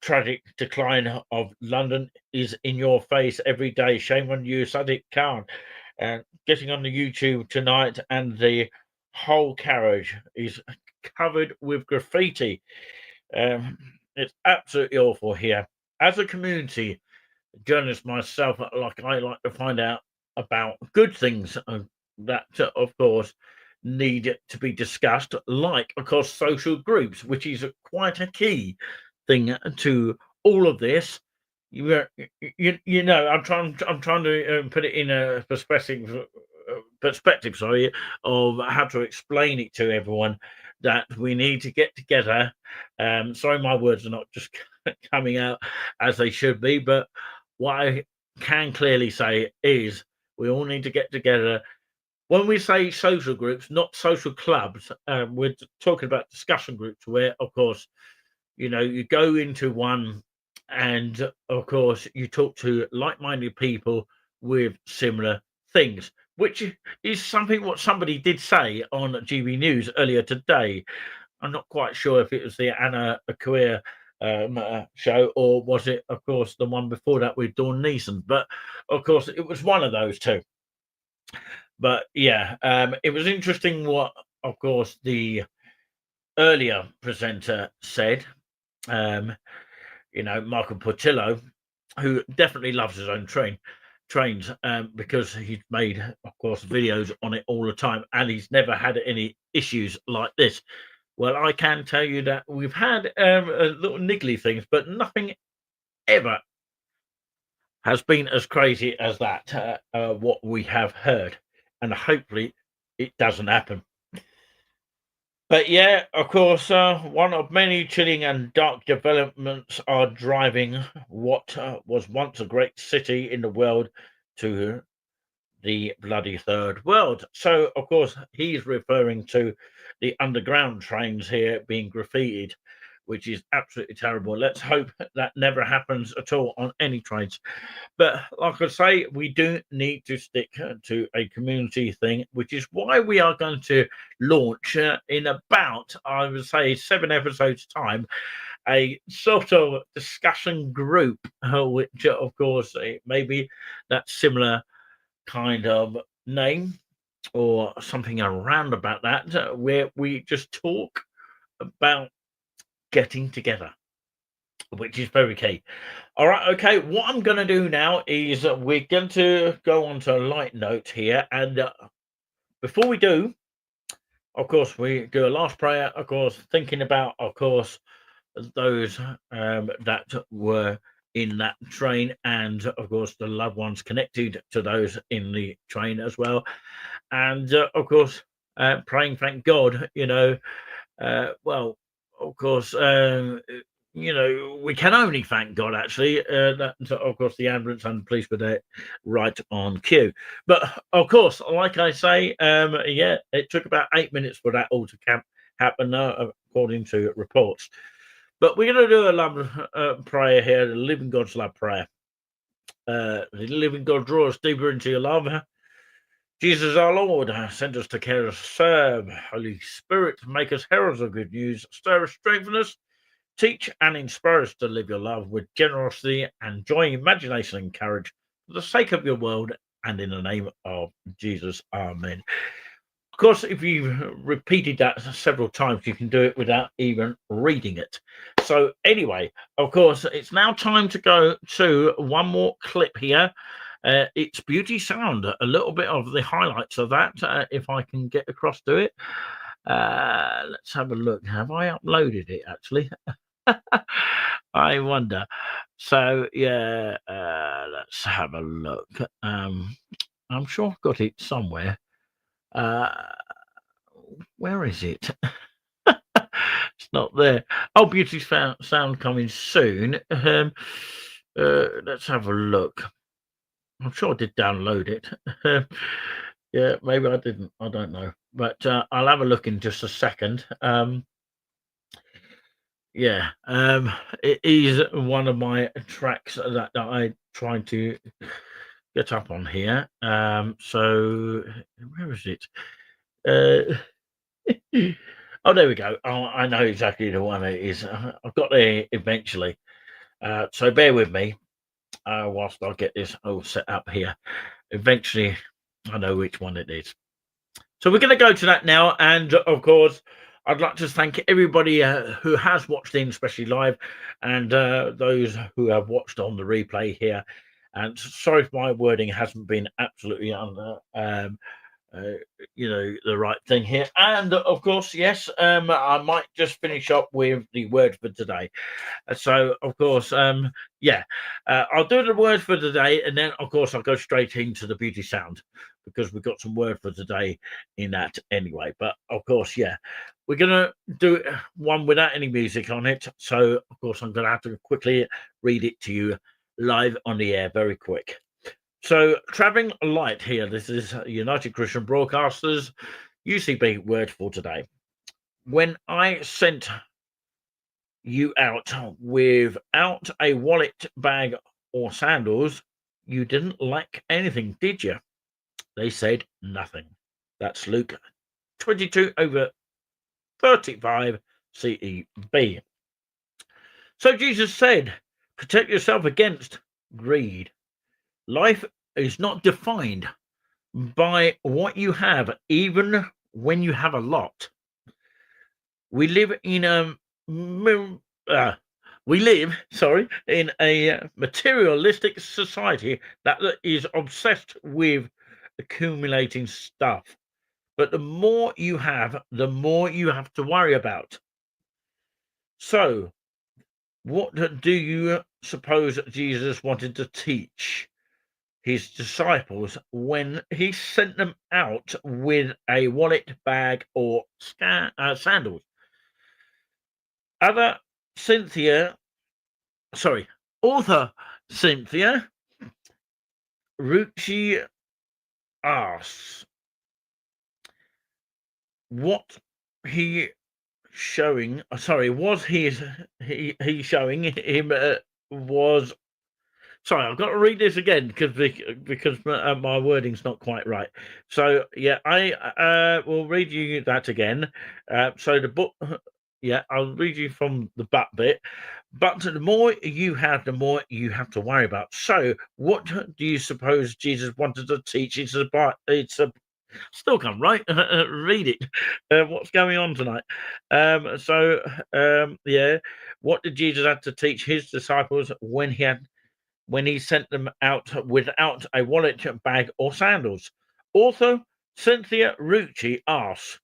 tragic decline of London is in your face every day. Shame on you, Sadiq Khan. Getting on the YouTube tonight, and the whole carriage is covered with graffiti. It's absolutely awful here. As a community journalist myself, I like to find out about good things that, of course, need to be discussed, like, of course, social groups, which is quite a key thing to all of this. I'm trying to put it in a perspective, sorry, of how to explain it to everyone, that we need to get together. Sorry, my words are not just coming out as they should be, but what I can clearly say is we all need to get together when we say social groups, not social clubs, we're talking about discussion groups where, of course, you go into one and, of course, you talk to like-minded people with similar things, which is something what somebody did say on GB News earlier today. I'm not quite sure if it was the Anna Akua show or was it, of course, the one before that with Dawn Neeson. But, of course, it was one of those two. But, yeah, it was interesting what, of course, the earlier presenter said. Michael Portillo, who definitely loves his own trains, because he's made, of course, videos on it all the time, and he's never had any issues like this. Well, I can tell you that we've had little niggly things, but nothing ever has been as crazy as that, what we have heard, and hopefully it doesn't happen. But yeah, of course, one of many chilling and dark developments are driving what was once a great city in the world to the bloody third world. So, of course, he's referring to the underground trains here being graffitied, which is absolutely terrible. Let's hope that never happens at all on any trains. But like I say, we do need to stick to a community thing, which is why we are going to launch in about, I would say, 7 episodes' time, a sort of discussion group, which, of course, maybe that similar kind of name or something around about that, where we just talk about getting together, which is very key. All right, okay, what I'm going to do now is we're going to go on to a light note here, and before we do, of course, we do a last prayer, of course, thinking about, of course, those that were in that train, and of course the loved ones connected to those in the train as well, and of course praying, thank God, well, of course, we can only thank God, actually, that, of course, the ambulance and the police were there right on cue. But, of course, like I say, yeah, it took about 8 minutes for that all to happen, according to reports. But we're going to do a love prayer here, the Living God's love prayer. The living God, draw us deeper into your love. Jesus, our Lord, send us to care us, serve. Holy Spirit, make us heralds of good news. Stir us, strengthen us, teach and inspire us to live your love with generosity and joy, imagination and courage for the sake of your world and in the name of Jesus. Amen. Of course, if you've repeated that several times, you can do it without even reading it. So anyway, of course, it's now time to go to one more clip here. It's Beauty Sound, a little bit of the highlights of that, if I can get across to it. Let's have a look. Have I uploaded it, actually? I wonder. So, yeah, let's have a look. I'm sure I've got it somewhere. Where is it? It's not there. Oh, Beauty Sound coming soon. Let's have a look. I'm sure I did download it. Yeah, maybe I didn't. I don't know. But I'll have a look in just a second. Yeah, it is one of my tracks that I tried to get up on here. So where is it? Oh, there we go. Oh, I know exactly the one it is. I've got there eventually. So bear with me whilst I get this all set up here. Eventually, I know which one it is. So we're going to go to that now. And of course, I'd like to thank everybody who has watched in, especially live, and those who have watched on the replay here. And sorry if my wording hasn't been absolutely the right thing here. And of course, yes, I might just finish up with the word for today. So of course, yeah, I'll do the word for today, and then of course I'll go straight into the Beauty Sound, because we've got some word for today in that anyway. But of course, yeah, we're gonna do one without any music on it. So of course I'm gonna have to quickly read it to you live on the air, very quick. So, traveling light here. This is United Christian Broadcasters, UCB word for today. When I sent you out without a wallet, bag, or sandals, you didn't lack anything, did you? They said nothing. That's Luke 22/35 CEB. So Jesus said, protect yourself against greed. Life is not defined by what you have, even when you have a lot. We live in a in a materialistic society that is obsessed with accumulating stuff. But the more you have, the more you have to worry about. So, what do you suppose Jesus wanted to teach his disciples when he sent them out with a wallet, bag, or sandals? Author Cynthia Rucci asks what he showing. Was he showing him was. Sorry, I've got to read this again because my wording's not quite right. So yeah, I will read you that again. So the book. Yeah, I'll read you from the but bit. But the more you have, the more you have to worry about. So, what do you suppose Jesus wanted to teach? Still can't right. Read it. What's going on tonight? Yeah. What did Jesus have to teach his disciples when he sent them out without a wallet, bag, or sandals? Author Cynthia Rucci asks,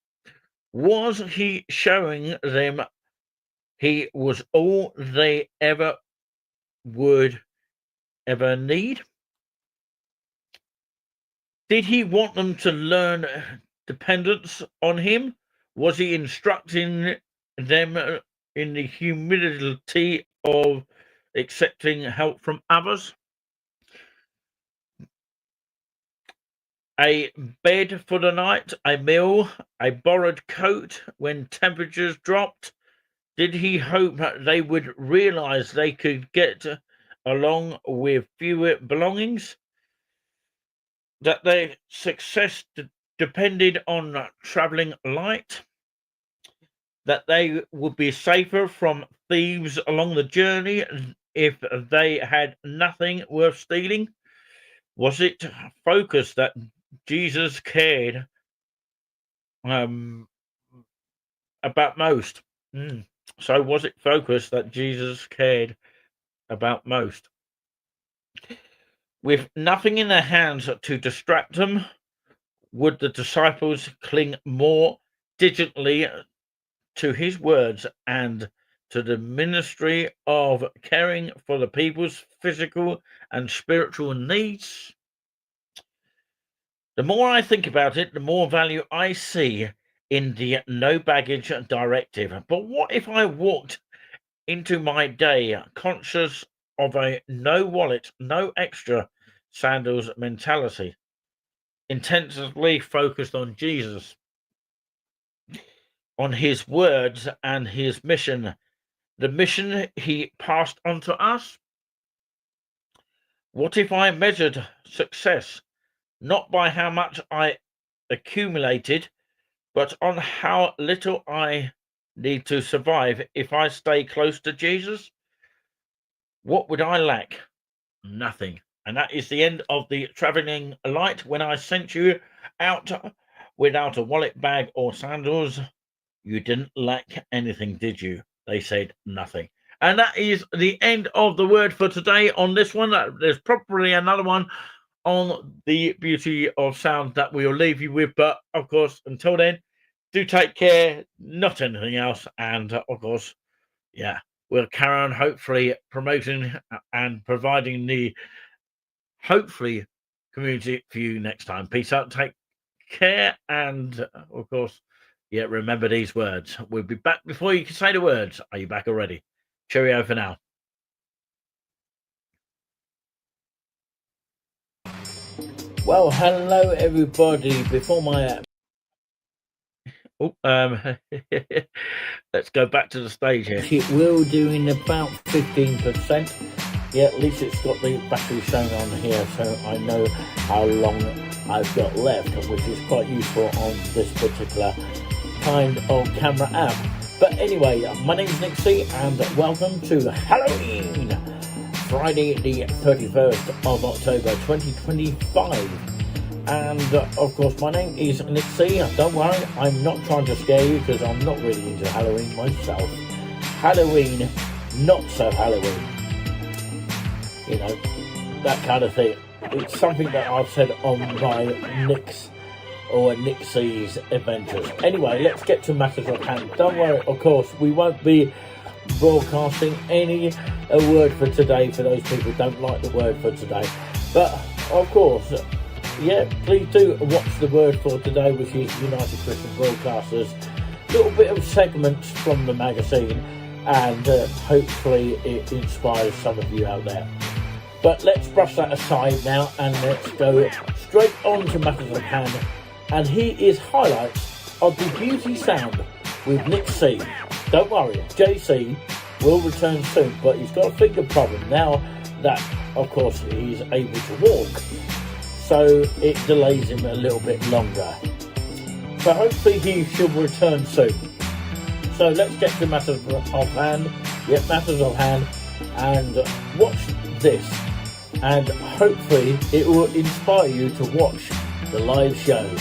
was he showing them he was all they would ever need? Did he want them to learn dependence on him? Was he instructing them in the humility of accepting help from others? A bed for the night, a meal, a borrowed coat when temperatures dropped. Did he hope that they would realize they could get along with fewer belongings? That their success depended on traveling light? That they would be safer from thieves along the journey if they had nothing worth stealing? Was it focused that Jesus cared about most? So was it focused that Jesus cared about most? With nothing in their hands to distract them, would the disciples cling more diligently to his words and to the ministry of caring for the people's physical and spiritual needs? The more I think about it, the more value I see in the no baggage directive. But what if I walked into my day conscious of a no wallet, no extra sandals mentality, intensively focused on Jesus, on his words and his mission, the mission he passed on to us? What if I measured success not by how much I accumulated, but on how little I need to survive if I stay close to Jesus? What would I lack? Nothing. And that is the end of the traveling light. When I sent you out without a wallet, bag, or sandals, you didn't lack anything, did you? They said nothing. And that is the end of the word for today on this one. There's probably another one on the beauty of sound that we'll leave you with. But of course, until then, do take care, not anything else. And of course, yeah, we'll carry on hopefully promoting and providing the hopefully community for you next time. Peace out, take care, and of course, yeah, remember these words. We'll be back before you can say the words. Are you back already? Cheerio for now. Well, hello everybody. Before my let's go back to the stage here. It will do in about 15%. Yeah, at least it's got the battery shown on here, so I know how long I've got left, which is quite useful on this particular kind of camera app. But anyway, my name's Nick C, and welcome to Halloween, Friday the 31st of October 2025. And of course, my name is Nick C. Don't worry, I'm not trying to scare you because I'm not really into Halloween myself. Halloween, not so Halloween. You know, that kind of thing. It's something that I've said on my Nick's or Nick C's adventures. Anyway, let's get to matters at hand. Don't worry, of course, we won't be broadcasting any word for today for those people who don't like the word for today. But of course, yeah, please do watch the word for today, which is United Christian Broadcasters. Little bit of segments from the magazine, and hopefully it inspires some of you out there. But let's brush that aside now, and let's go straight on to matters at hand. And here is highlights of the Beauty Sound with Nick C. Don't worry, JC will return soon, but he's got a finger problem now that, of course, he's able to walk. So it delays him a little bit longer. So hopefully he should return soon. So let's get to matters of hand. Yep, matters of hand. And watch this. And hopefully it will inspire you to watch the live shows.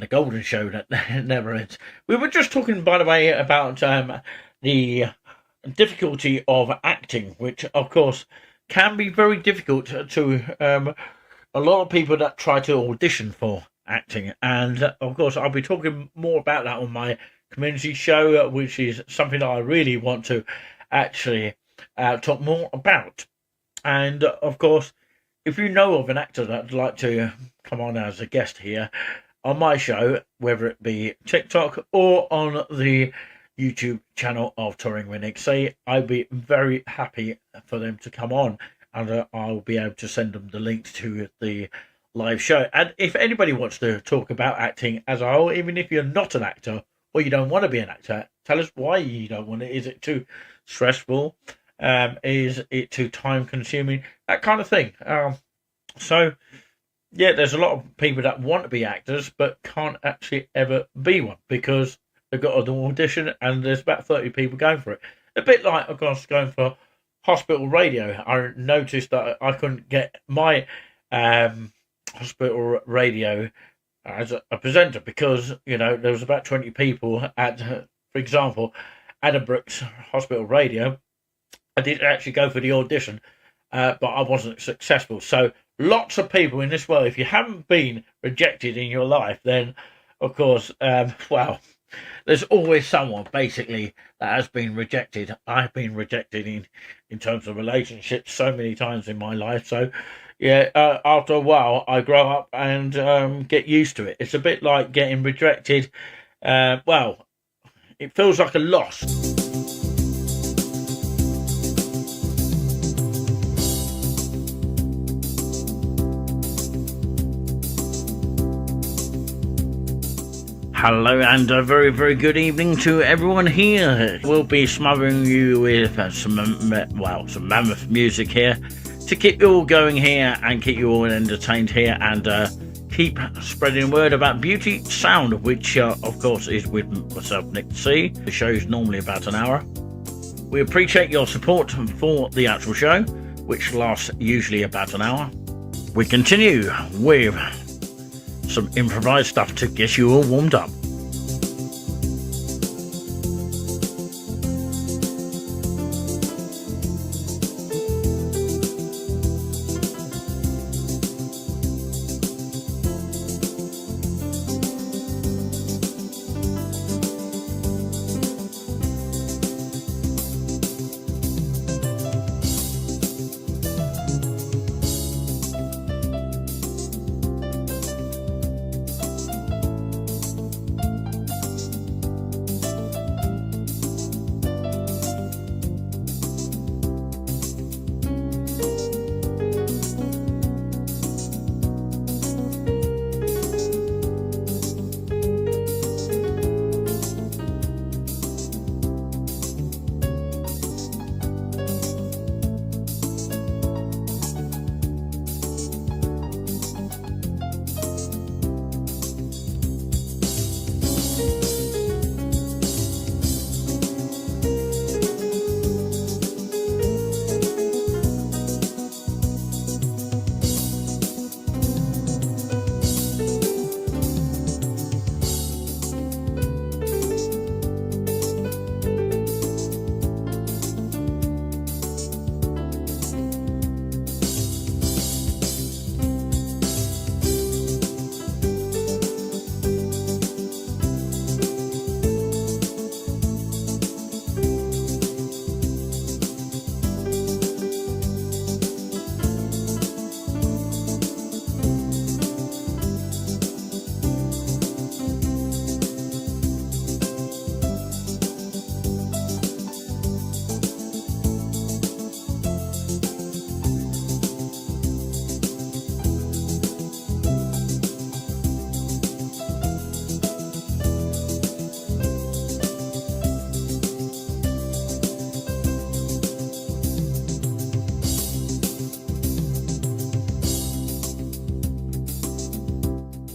Golden show that never ends. We were just talking, by the way, about the difficulty of acting, which of course can be very difficult to a lot of people that try to audition for acting. And of course I'll be talking more about that on my community show, which is something that I really want to actually talk more about. And of course, if you know of an actor that'd like to come on as a guest here on my show, whether it be TikTok or on the YouTube channel of Touring with Nick C, I'd be very happy for them to come on, and I'll be able to send them the link to the live show. And if anybody wants to talk about acting as a whole, even if you're not an actor or you don't want to be an actor, tell us why you don't want it. Is it too stressful? Is it too time consuming? That kind of thing. So yeah, there's a lot of people that want to be actors but can't actually ever be one because they've got an audition, and there's about 30 people going for it. A bit like, of course, going for hospital radio. I noticed that I couldn't get my hospital radio as a presenter because, you know, there was about 20 people at, for example, Addenbrooke's hospital radio. I did actually go for the audition, but I wasn't successful. So lots of people in this world, if you haven't been rejected in your life, then, of course, well, there's always someone basically that has been rejected. I've been rejected in terms of relationships so many times in my life. So yeah, after a while I grow up and get used to it. It's a bit like getting rejected. Well, it feels like a loss. Hello and a very, very good evening to everyone here. We'll be smothering you with some mammoth music here to keep you all going here and keep you all entertained here and keep spreading word about Beauty Sound, which of course is with myself, Nick C. The show is normally about an hour. We appreciate your support for the actual show, which lasts usually about an hour. We continue with some improvised stuff to get you all warmed up.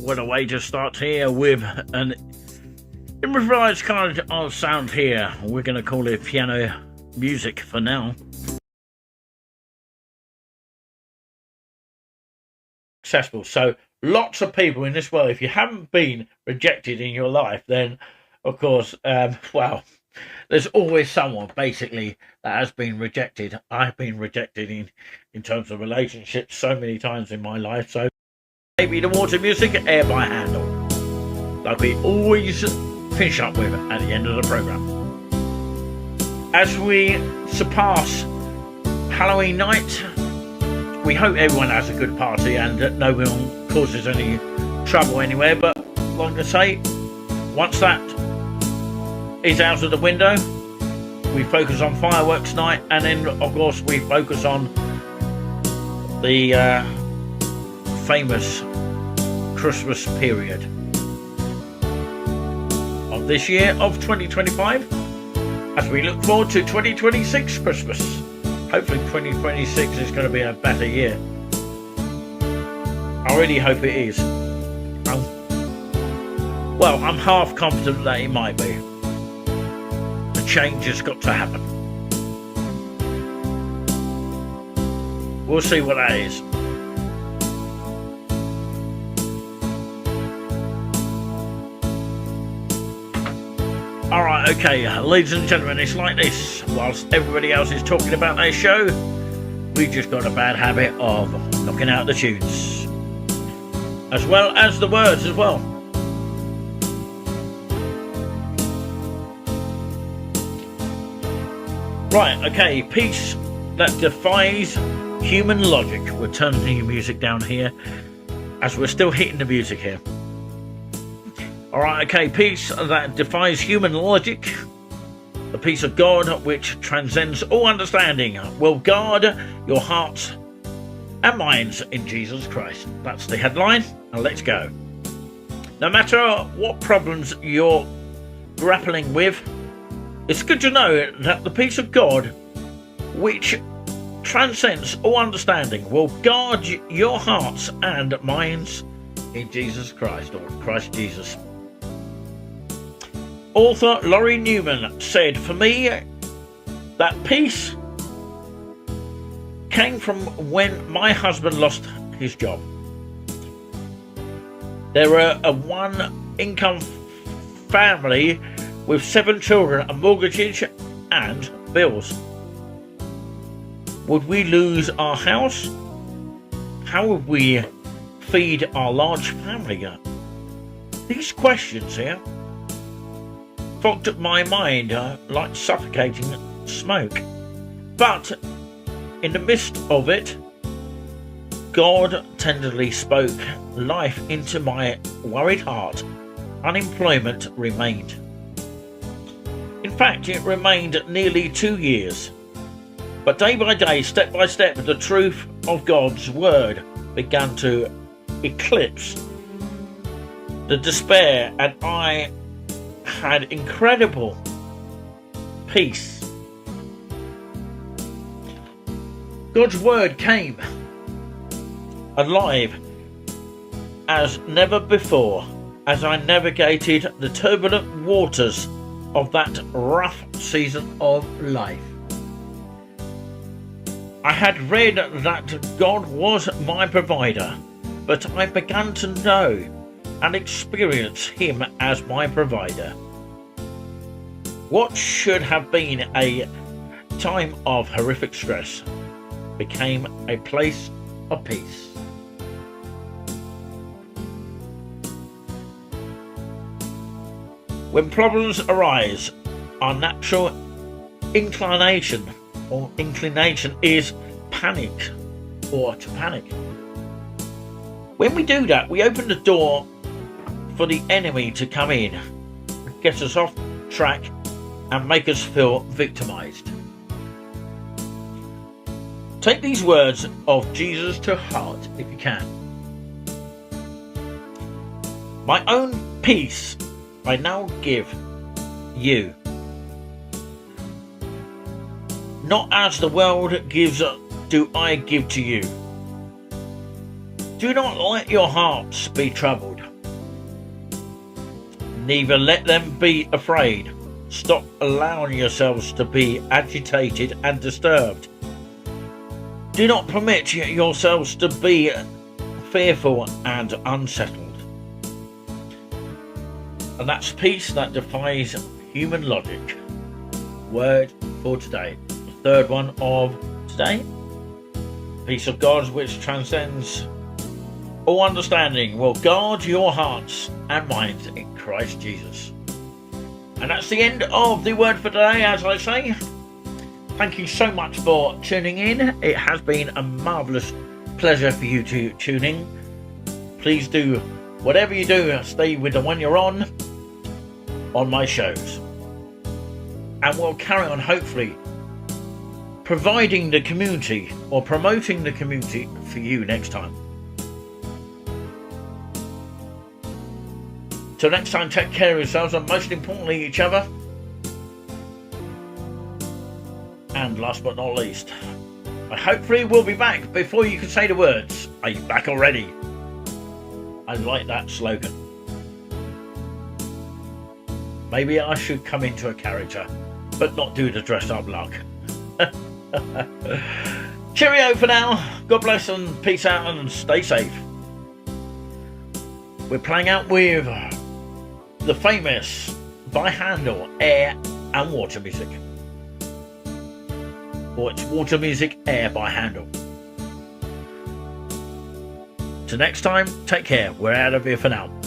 What a way to start here with an improvised kind of sound here. We're going to call it piano music for now. Successful. So lots of people in this world, if you haven't been rejected in your life, then of course, well, there's always someone basically that has been rejected. I've been rejected in terms of relationships so many times in my life. So maybe the water music, air by handle, like we always finish up with at the end of the program. As we surpass Halloween night, we hope everyone has a good party and that no one causes any trouble anywhere. But like I say, once that is out of the window, we focus on fireworks night, and then of course we focus on the famous Christmas period of this year of 2025, as we look forward to 2026 Christmas. Hopefully 2026 is going to be a better year. I really hope it is. Well, I'm half confident that it might be. change has got to happen. We'll see what that is. All right, okay, ladies and gentlemen, it's like this. Whilst everybody else is talking about their show, we just got a bad habit of knocking out the tunes, as well as the words as well. Right, okay, peace that defies human logic. We're turning the music down here as we're still hitting the music here. Alright, okay, peace that defies human logic, the peace of God which transcends all understanding, will guard your hearts and minds in Jesus Christ. That's the headline, and let's go. No matter what problems you're grappling with, it's good to know that the peace of God which transcends all understanding will guard your hearts and minds in Jesus Christ, or Christ Jesus. Author Laurie Newman said, "For me, that peace came from when my husband lost his job. There were a one-income family with 7 children, a mortgage and bills. Would we lose our house? How would we feed our large family?" These questions here fogged my mind like suffocating smoke. But in the midst of it, God tenderly spoke life into my worried heart. Unemployment remained. In fact, it remained nearly 2 years. But day by day, step by step, the truth of God's word began to eclipse the despair, and I had incredible peace. God's word came alive as never before as I navigated the turbulent waters of that rough season of life. I had read that God was my provider, but I began to know and experience Him as my provider. What should have been a time of horrific stress became a place of peace. When problems arise, our natural inclination is panic or to panic. When we do that, we open the door for the enemy to come in, get us off track and make us feel victimized. Take these words of Jesus to heart if you can. My own peace I now give you, not as the world gives do I give to you. Do not let your hearts be troubled, neither let them be afraid. Stop allowing yourselves to be agitated and disturbed. Do not permit yourselves to be fearful and unsettled. And that's peace that defies human logic. Word for today. The third one of today. Peace of God which transcends all understanding will guard your hearts and minds in Christ Jesus. And that's the end of the word for today, as I say. Thank you so much for tuning in. It has been a marvellous pleasure for you to tune in. Please do, whatever you do, stay with the one you're on my shows. And we'll carry on, hopefully, providing the community or promoting the community for you next time. Till next time, take care of yourselves and most importantly each other. And last but not least, I hopefully will be back before you can say the words. Are you back already? I like that slogan. Maybe I should come into a character but not do the dress up luck. Cheerio for now. God bless and peace out and stay safe. We're playing out with the famous by Handel Air and Water Music. Or it's Water Music Air by Handel. Till next time, take care. We're out of here for now.